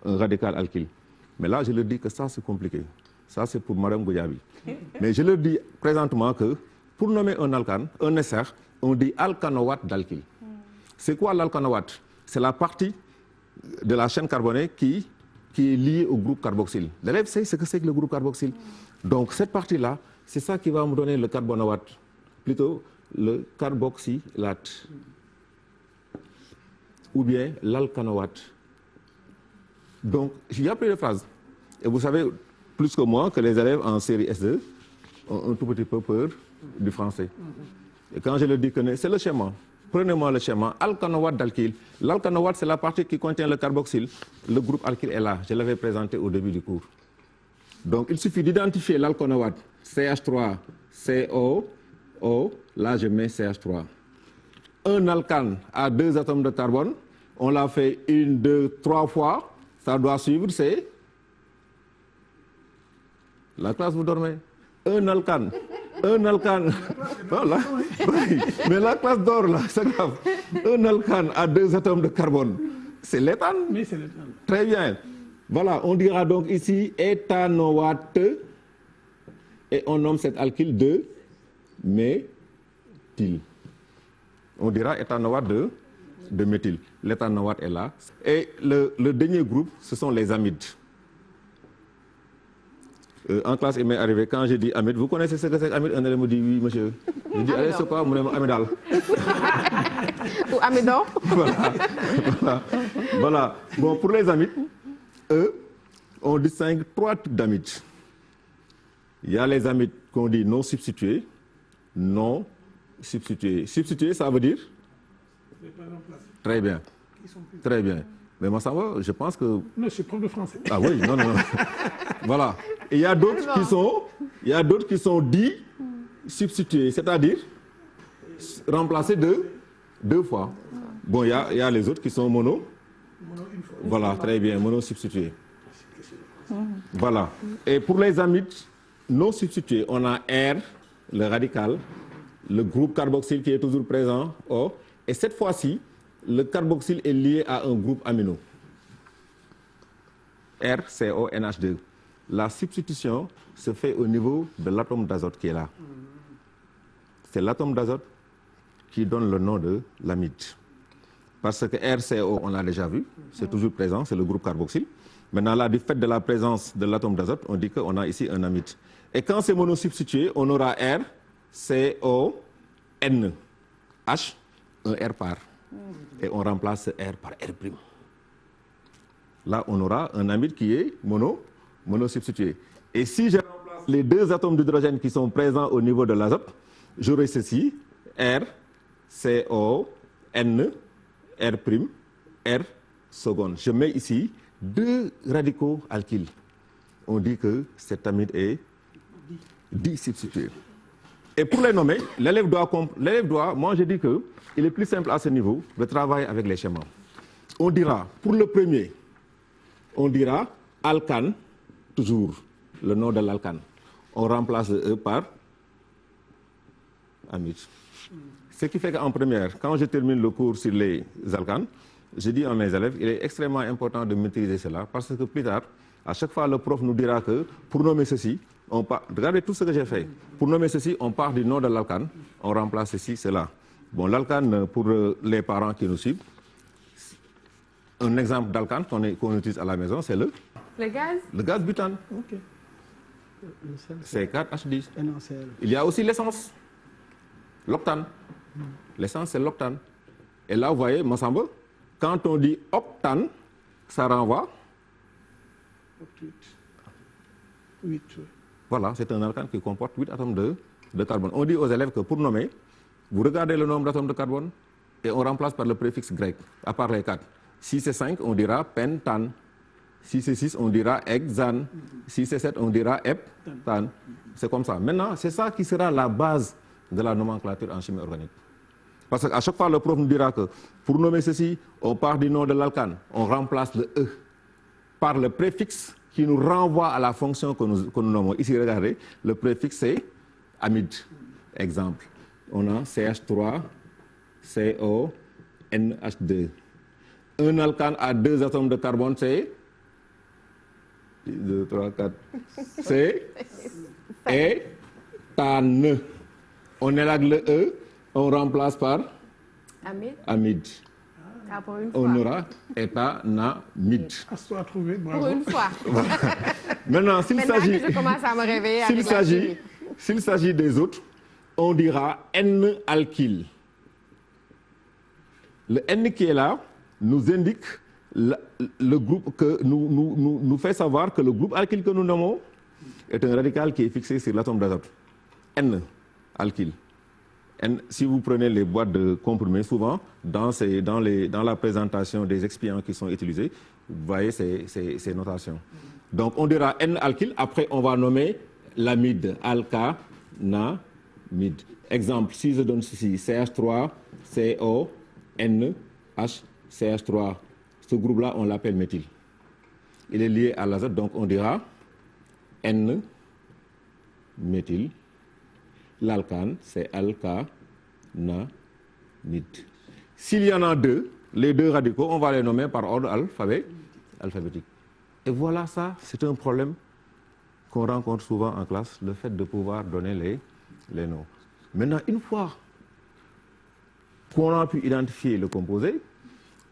D: un radical alkyle. Mais là, je leur dis que ça, c'est compliqué. Ça, c'est pour Mme Gouyabi. Mais je leur dis présentement que pour nommer un alcane, un ester, on dit alcanoate d'alkyle. C'est quoi l'alcanoate? C'est la partie de la chaîne carbonée qui est liée au groupe carboxyle. L'élève sait ce que c'est que le groupe carboxyle. Donc cette partie-là, c'est ça qui va me donner le carbonate, plutôt le carboxylate, ou bien l'alcanoate. Donc il y a plusieurs phases. Et vous savez plus que moi que les élèves en série S2 ont un tout petit peu peur du français. Et quand je leur dis que c'est le schéma, prenez-moi le schéma, alcanoate d'alkyle. L'alcanoate, c'est la partie qui contient le carboxyle. Le groupe alkyle est là, je l'avais présenté au début du cours. Donc il suffit d'identifier l'alcanoate, CH3, CO, O, là je mets CH3. Un alcane a 2 atomes de carbone, on l'a fait 1, 2, 3 fois, ça doit suivre, c'est... La classe, vous dormez. Un alcane. Non, là, oui, mais la classe dort là, c'est grave. Un alcane a 2 atomes de carbone. C'est l'éthane.
B: Oui, c'est l'éthane.
D: Très bien. Voilà, on dira donc ici éthanoate et on nomme cet alkyle de méthyle. On dira éthanoate de méthyle. L'éthanoate est là. Et le dernier groupe, ce sont les amides. En classe, il m'est arrivé, quand j'ai dit amide, vous connaissez ce que c'est amide? Un élève me dit oui, monsieur. Je dis, allez, c'est quoi? Mon nom amidal.
A: Ou amidon.
D: Voilà. Bon, pour les amides, eux, on distingue 3 types d'amides. Il y a les amides qu'on dit non substitués. Non substitués. Substitués, ça veut dire? Très bien. Très bien. Mais moi, ça va, je pense que...
B: Non, c'est prof de français.
D: Ah oui, non. Voilà. Et il y a d'autres qui sont dits substitués, c'est-à-dire remplacés 2 fois. Bon, il y a les autres qui sont mono. Voilà, très bien, mono substitués. Voilà. Et pour les amides non substitués, on a R, le radical, le groupe carboxyle qui est toujours présent, O. Et cette fois-ci, le carboxyle est lié à un groupe amino. RCONH2. La substitution se fait au niveau de l'atome d'azote qui est là. C'est l'atome d'azote qui donne le nom de l'amide. Parce que RCO, on l'a déjà vu, c'est toujours présent, c'est le groupe carboxyle. Maintenant, là, du fait de la présence de l'atome d'azote, on dit qu'on a ici un amide. Et quand c'est monosubstitué, on aura R, CO, N, H, un R par. Et on remplace ce R par R'. Là, on aura un amide qui est monosubstitué. Et si je remplace les 2 atomes d'hydrogène qui sont présents au niveau de l'azote, j'aurai ceci, R, CO, N, R', R seconde. Je mets ici 2 radicaux alkyles. On dit que cet amide est disubstitué. Et pour les nommer, l'élève doit, moi je dis qu'il est plus simple à ce niveau de travailler avec les schémas. On dira, pour le premier, on dira alcane, toujours le nom de l'alcane. On remplace le E par amide. Ce qui fait qu'en première, quand je termine le cours sur les alcanes, je dis à mes élèves, il est extrêmement important de maîtriser cela parce que plus tard, à chaque fois, le prof nous dira que pour nommer ceci, regardez tout ce que j'ai fait. Pour nommer ceci, on part du nom de l'alcane, on remplace ceci, cela. Bon, l'alcane, pour les parents qui nous suivent, un exemple d'alcane qu'on utilise à la maison, c'est le
A: gaz.
D: Le gaz butane.
B: Ok.
D: C4H10.
E: NaCl.
D: Il y a aussi l'essence, l'octane. L'essence, c'est l'octane. Et là, vous voyez, Massamba, quand on dit octane, ça renvoie.
B: 8.
D: Voilà, c'est un alcane qui comporte 8 atomes de carbone. On dit aux élèves que pour nommer, vous regardez le nombre d'atomes de carbone et on remplace par le préfixe grec, à part les 4. Si c'est 5, on dira pentane. Si c'est 6, on dira hexane. Si c'est 7, on dira heptane. C'est comme ça. Maintenant, c'est ça qui sera la base de la nomenclature en chimie organique. Parce qu'à chaque fois, le prof nous dira que pour nommer ceci, on part du nom de l'alcane, on remplace le E par le préfixe qui nous renvoie à la fonction que nous nommons. Ici, regardez, le préfixe c'est amide. Exemple, on a CH3, CO, NH2. Un alcane a 2 atomes de carbone, c'est 2, 3, 4. C'est éthane. On élague le E, on remplace par amide.
A: Ah, pour une fois.
D: On aura éthanamide.
B: Asto a trouvé, bravo.
A: Pour une fois.
D: Maintenant, s'il
A: Maintenant
D: s'agit
A: que je commence à me réveiller avec la chimie.
D: s'il s'agit des autres, on dira N-alkyle. Le N qui est là nous indique le groupe que nous fait savoir que le groupe alkyle que nous nommons est un radical qui est fixé sur l'atome d'azote. N-alkyle. Si vous prenez les boîtes de comprimés, souvent, dans la présentation des excipients qui sont utilisés, vous voyez ces notations. Donc, on dira N-alkyle, après on va nommer l'amide, alkanamide. Exemple, si je donne ceci, CH3, CO, NH, CH3. Ce groupe-là, on l'appelle méthyle. Il est lié à l'azote, donc on dira N-méthyle. L'alcane, c'est alkanamide. S'il y en a 2, les 2 radicaux, on va les nommer par ordre alphabétique. Et voilà, ça, c'est un problème qu'on rencontre souvent en classe, le fait de pouvoir donner les noms. Maintenant, une fois qu'on a pu identifier le composé,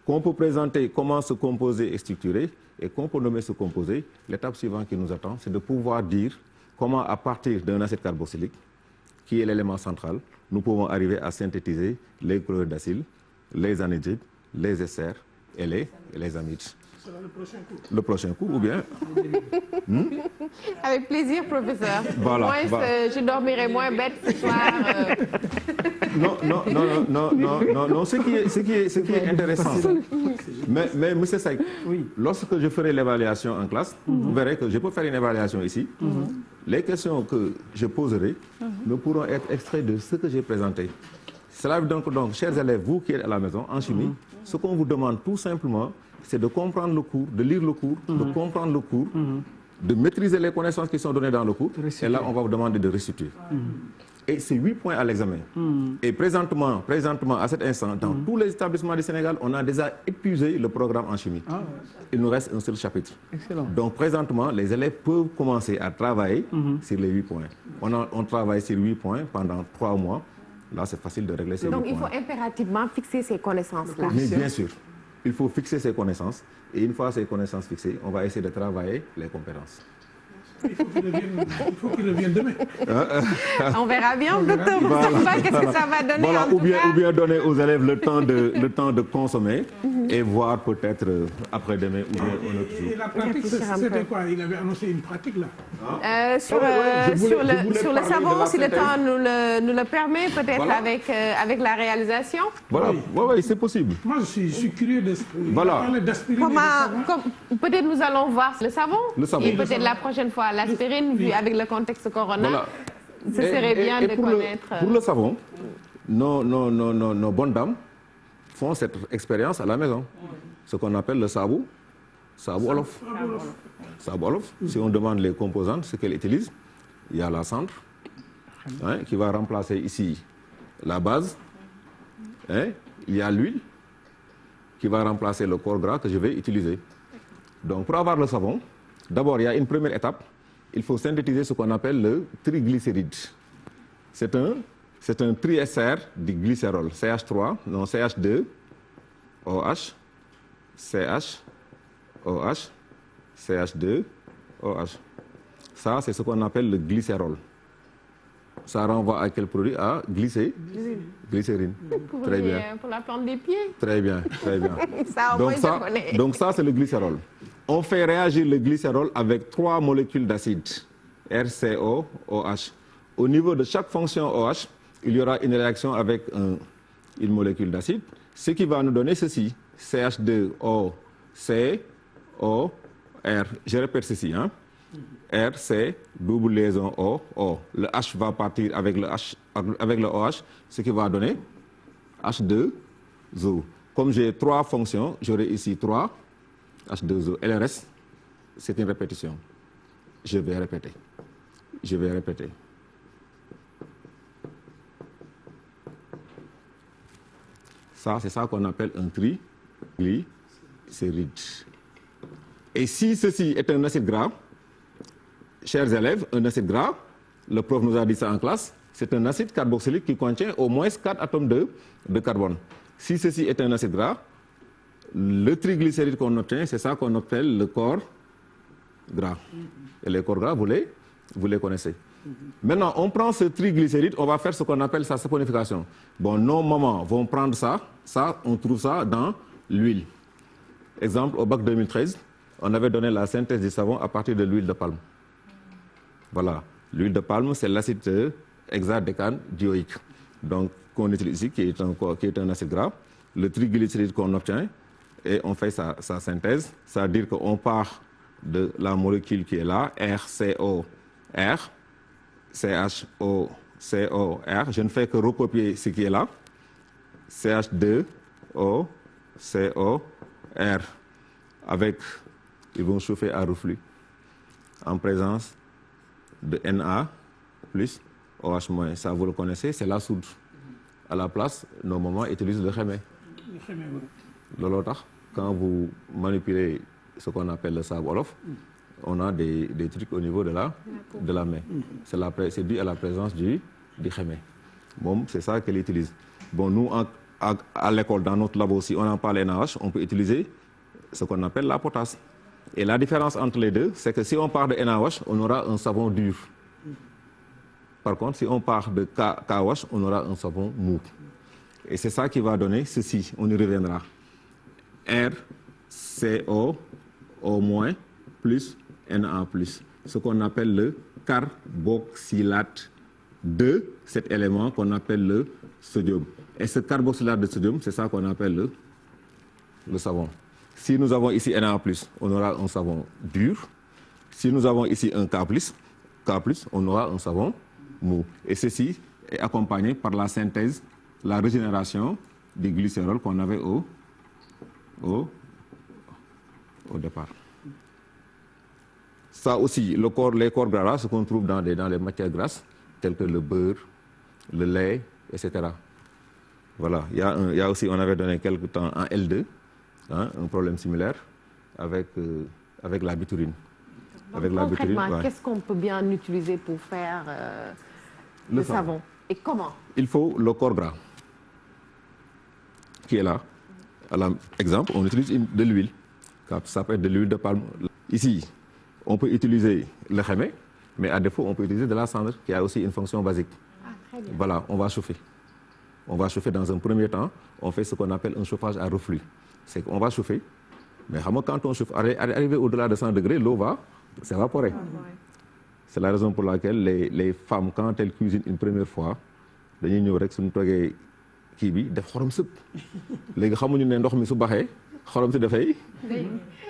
D: qu'on peut présenter comment ce composé est structuré et qu'on peut nommer ce composé, l'étape suivante qui nous attend, c'est de pouvoir dire comment, à partir d'un acide carboxylique, qui est l'élément central, nous pouvons arriver à synthétiser les chlorures d'acyle, les anhydrides, les esters et les amides.
B: Ce sera le prochain cours.
D: Le prochain cours, ou bien
A: Avec plaisir, professeur.
D: Voilà,
A: Au moins,
D: voilà.
A: je dormirai moins bête ce soir.
D: Non, ce qui est intéressant. Mais M. Saïk, lorsque je ferai l'évaluation en classe, vous verrez que je peux faire une évaluation ici. Les questions que je poserai ne pourront être extraites de ce que j'ai présenté. Cela veut donc, chers élèves, vous qui êtes à la maison, en chimie, ce qu'on vous demande tout simplement, c'est de comprendre le cours, de lire le cours, de comprendre le cours, de maîtriser les connaissances qui sont données dans le cours. Et là, on va vous demander de restituer. Et c'est 8 points à l'examen. Et présentement, à cet instant, dans tous les établissements du Sénégal, on a déjà épuisé le programme en chimie. Il nous reste un seul chapitre.
E: Excellent.
D: Donc, présentement, les élèves peuvent commencer à travailler sur les 8 points. On travaille sur 8 points pendant 3 mois. Là, c'est facile de régler ces 8 points.
A: Donc, il faut impérativement fixer ces connaissances-là.
D: Mais bien sûr, il faut fixer ces connaissances. Et une fois ces connaissances fixées, on va essayer de travailler les compétences.
B: Il faut qu'il revienne demain.
A: On verra bien, docteur Massamba, qu'est-ce que ça va donner.
D: Voilà,
A: en tout
D: ou bien donner aux élèves le temps de consommer et voir peut-être après-demain ou bien un autre jour.
B: Et la pratique, c'était quoi? Il avait annoncé une pratique là.
A: Sur
D: je voulais
A: le
D: parler
A: savon,
D: de la
A: si le
D: synthèse.
A: temps nous le permet, peut-être
D: Voilà.
A: avec la réalisation.
D: Voilà, oui, c'est possible.
B: Moi, je suis curieux de
D: Voilà.
B: parler d'aspirine. et de savon.
A: Peut-être nous allons voir le savon.
D: Le savon.
A: Et
D: Le
A: peut-être la prochaine fois l'aspirine, vu avec le contexte corona.
D: Voilà.
A: Ce serait bien de connaître.
D: Pour le savon, nos bonnes dames font cette expérience à la maison. Ce qu'on appelle le sabou olof. Sabou olof. Si on demande les composantes, ce qu'elles utilisent, il y a la cendre qui va remplacer ici la base. Il y a l'huile qui va remplacer le corps gras que je vais utiliser. Donc pour avoir le savon, d'abord il y a une première étape. Il faut synthétiser ce qu'on appelle le triglycéride. C'est un triester du glycérol. CH3, non CH2, OH, CH, OH, CH2, OH. Ça, c'est ce qu'on appelle le glycérol. Ça renvoie à quel produit? À glycérine. Très bien.
A: Pour la plante des pieds.
D: Très bien, très bien.
A: Ça, au moins, je connais.
D: Donc ça, c'est le glycérol. On fait réagir le glycérol avec 3 molécules d'acide, RCOOH. Au niveau de chaque fonction OH, il y aura une réaction avec une molécule d'acide, ce qui va nous donner ceci, CH2OCOR. Je répète ceci, hein. RC, double liaison O. Le H va partir avec le OH, ce qui va donner H2O. Comme j'ai 3 fonctions, j'aurai ici 3 H2O. Et le reste, c'est une répétition. Je vais répéter. Ça, c'est ça qu'on appelle un triglycéride. Et si ceci est un acide gras, chers élèves, un acide gras, le prof nous a dit ça en classe, c'est un acide carboxylique qui contient au moins 4 atomes de carbone. Si ceci est un acide gras, le triglycéride qu'on obtient, c'est ça qu'on appelle le corps gras. Et les corps gras, vous les connaissez. Maintenant, on prend ce triglycéride, on va faire ce qu'on appelle sa saponification. Bon, nos mamans vont prendre ça, on trouve ça dans l'huile. Exemple, au bac 2013, on avait donné la synthèse du savon à partir de l'huile de palme. Voilà, l'huile de palme, c'est l'acide hexadécane-dioïque, donc qu'on utilise ici, qui est un acide gras. Le triglycéride qu'on obtient, et on fait sa synthèse, ça veut dire qu'on part de la molécule qui est là, RCOR, CHOCOR. Je ne fais que recopier ce qui est là, CH2O, COR, avec, ils vont chauffer à reflux, en présence de Na plus OH-. Ça, vous le connaissez, c'est la soude. À la place, nos mamans utilisent le khémé. Quand vous manipulez ce qu'on appelle le sable olof, on a des trucs au niveau de la main. C'est dû à la présence du khémé. Bon, c'est ça qu'elle utilise. Bon, nous, à l'école, dans notre labo, si on en parle NaOH, on peut utiliser ce qu'on appelle la potasse. Et la différence entre les deux, c'est que si on part de NaOH, on aura un savon dur. Par contre, si on part de KOH, on aura un savon mou. Et c'est ça qui va donner ceci, on y reviendra. RCOO- plus Na+, ce qu'on appelle le carboxylate de cet élément qu'on appelle le sodium. Et ce carboxylate de sodium, c'est ça qu'on appelle le savon. Si nous avons ici Na+, on aura un savon dur. Si nous avons ici un K+, on aura un savon mou. Et ceci est accompagné par la synthèse, la régénération du glycérol qu'on avait au départ. Ça aussi, les corps gras, ce qu'on trouve dans les matières grasses, telles que le beurre, le lait, etc. Voilà, il y a aussi, on avait donné quelque temps en L2, hein, un problème similaire avec la biturine.
A: Concrètement, qu'est-ce qu'on peut bien utiliser pour faire le savon? Et comment? Il
D: faut le corps gras, qui est là. Exemple, on utilise de l'huile. Ça peut être de l'huile de palme. Ici, on peut utiliser le khémé, mais à défaut, on peut utiliser de la cendre, qui a aussi une fonction basique.
A: Ah, très bien.
D: Voilà, on va chauffer. On va chauffer dans un premier temps. On fait ce qu'on appelle un chauffage à reflux. C'est qu'on va chauffer, mais quand on chauffe, arrivé au-delà de 100 degrés, l'eau va s'évaporer. C'est la raison pour laquelle les femmes, quand elles cuisinent une première fois, dañuy ñëw rek suñu toggee kii bi def xorom sëpp léegi xamuñu ne ndox mi su baxee xorom si dafay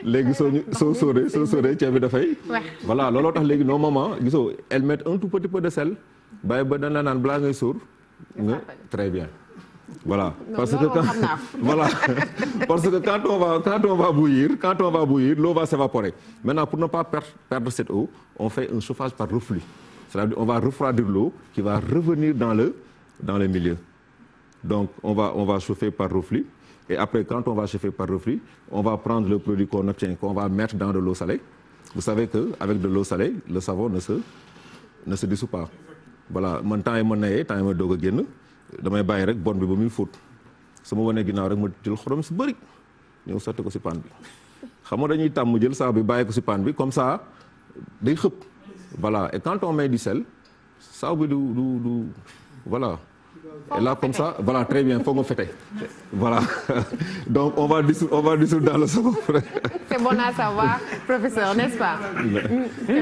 D: léegi soo sóoree ceeb bi dafay voilà looloo tax léegi nos mamans gisoo elles mettent un tout petit peu de sel bàyyi ba dañ la naan balaa ngay sóor nga très bien voilà parce que quand on va bouillir l'eau va s'évaporer. Maintenant, pour ne pas perdre cette eau, on fait un chauffage par reflux. C'est-à-dire on va refroidir l'eau qui va revenir dans le milieu. Donc on va chauffer par reflux. Et après, quand on va chauffer par reflux, on va prendre le produit qu'on obtient, qu'on va mettre dans de l'eau salée. Vous savez qu'avec de l'eau salée, le savon ne se dissout pas. Voilà, man temps yi ma nayee temps yi ma doog a génn damay bàyyi rek bon bi ba muy fóot su ma wanee ginnaaw rek ma jël xorom si bëri ñëw sotti ko si paan bi xam nga dañuy tàmm jël saa bi bàyyi ko si paan bi comme ça day xëpp Voilà, et quand on met du sel, ça veut voilà. Et là, comme ça, voilà, très bien, faut qu'on fête. Voilà. Donc, on va dissoudre dans le savon.
A: C'est bon à savoir, professeur, n'est-ce pas?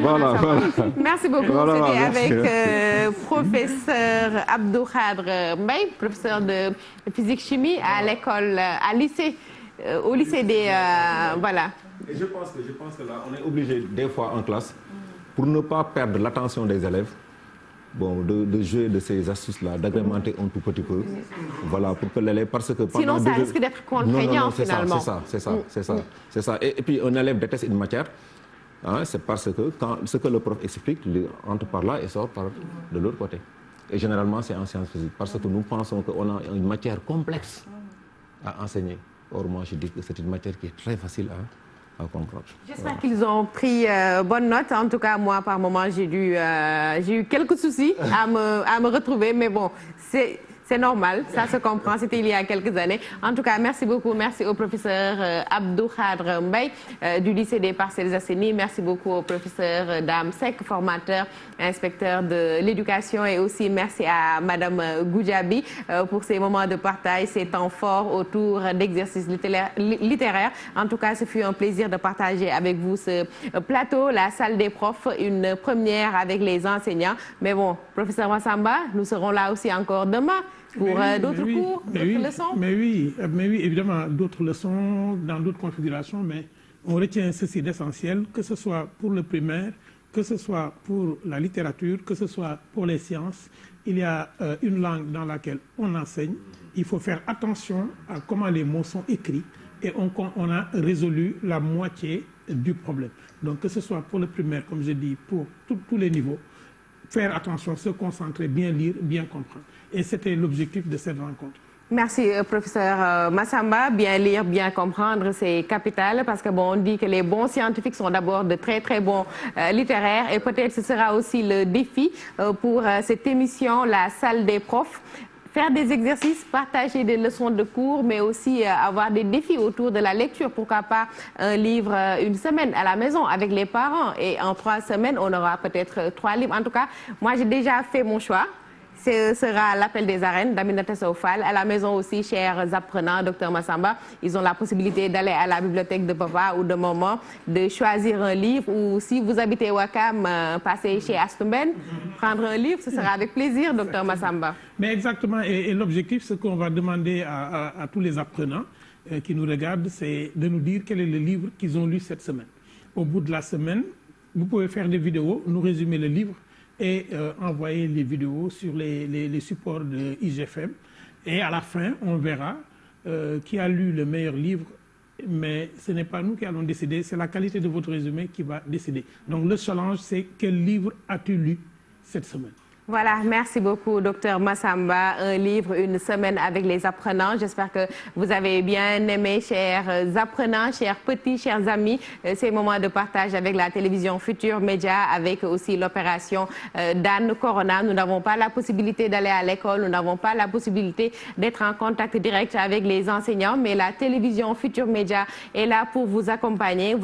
D: Voilà, voilà.
A: Merci beaucoup.
D: Voilà,
A: c'était
D: merci.
A: avec professeur Abdou Khadre Mbaye, professeur de physique-chimie à l'école, au lycée des... voilà.
D: Et je pense que là, on est obligé, des fois en classe, pour ne pas perdre l'attention des élèves, bon, de jouer de ces astuces-là, d'agrémenter un tout petit peu, voilà, pour que l'élève, parce que
A: sinon ça risque d'être contraignant finalement.
D: C'est ça. Et puis un élève déteste une matière, hein, c'est parce que quand ce que le prof explique, il entre par là et sort par de l'autre côté. Et généralement, c'est en sciences physiques, parce que nous pensons qu'on a une matière complexe à enseigner. Or, moi, je dis que c'est une matière qui est très facile à comprendre.
A: J'espère qu'ils ont pris bonne note. En tout cas, moi, par moment, j'ai eu quelques soucis à me retrouver. Mais bon, c'est normal, ça se comprend. C'était il y a quelques années. En tout cas, merci beaucoup. Merci au professeur Abdou Khadre Mbaye du lycée des Parcelles Assainies. Merci beaucoup au professeur Dame Seck, formateur, inspecteur de l'éducation. Et aussi merci à Madame Goudiaby pour ces moments de partage, ces temps forts autour d'exercices littéraires. En tout cas, ce fut un plaisir de partager avec vous ce plateau, la salle des profs, une première avec les enseignants. Mais bon, professeur Massamba, nous serons là aussi encore demain pour d'autres cours, d'autres leçons.
B: Mais oui, évidemment, d'autres leçons dans d'autres configurations, mais on retient ceci d'essentiel, que ce soit pour le primaire, que ce soit pour la littérature, que ce soit pour les sciences. Il y a une langue dans laquelle on enseigne. Il faut faire attention à comment les mots sont écrits et on a résolu la moitié du problème. Donc que ce soit pour le primaire, comme je dis, pour tous les niveaux, faire attention, se concentrer, bien lire, bien comprendre. Et c'était l'objectif de cette rencontre.
A: Merci, professeur Massamba. Bien lire, bien comprendre, c'est capital parce que bon, on dit que les bons scientifiques sont d'abord de très très bons littéraires et peut-être ce sera aussi le défi pour cette émission, la salle des profs. Faire des exercices, partager des leçons de cours, mais aussi avoir des défis autour de la lecture. Pourquoi pas un livre une semaine à la maison avec les parents et en 3 semaines, on aura peut-être 3 livres. En tout cas, moi j'ai déjà fait mon choix. Ce sera l'appel des arènes d'Aminata Sow Fall. À la maison aussi, chers apprenants, docteur Massamba, ils ont la possibilité d'aller à la bibliothèque de papa ou de maman, de choisir un livre. Ou si vous habitez Ouakam, passez chez Astumben, prendre un livre, ce sera avec plaisir, docteur Massamba.
B: Mais exactement, et l'objectif, ce qu'on va demander à tous les apprenants qui nous regardent, c'est de nous dire quel est le livre qu'ils ont lu cette semaine. Au bout de la semaine, vous pouvez faire des vidéos, nous résumer le livre, et envoyer les vidéos sur les supports de IGFM. Et à la fin, on verra qui a lu le meilleur livre, mais ce n'est pas nous qui allons décider, c'est la qualité de votre résumé qui va décider. Donc le challenge, c'est quel livre as-tu lu cette semaine?
A: Voilà, merci beaucoup, docteur Massamba. Un livre, une semaine avec les apprenants. J'espère que vous avez bien aimé, chers apprenants, chers petits, chers amis, ces moments de partage avec la télévision Futur Média, avec aussi l'opération Dan Corona. Nous n'avons pas la possibilité d'aller à l'école, nous n'avons pas la possibilité d'être en contact direct avec les enseignants, mais la télévision Futur Média est là pour vous accompagner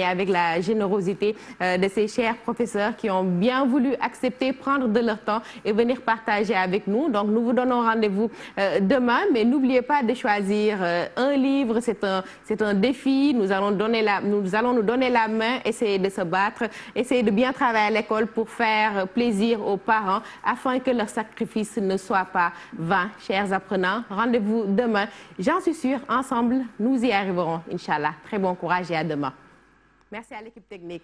A: avec la générosité de ces chers professeurs qui ont bien voulu accepter, prendre de leur temps et venir partager avec nous. Donc nous vous donnons rendez-vous demain, mais n'oubliez pas de choisir un livre, c'est un défi. Nous allons nous donner la main, essayer de se battre, essayer de bien travailler à l'école pour faire plaisir aux parents afin que leur sacrifice ne soit pas vain. Chers apprenants, rendez-vous demain. J'en suis sûre, ensemble, nous y arriverons, Inch'Allah. Très bon courage et à demain. Merci à l'équipe technique.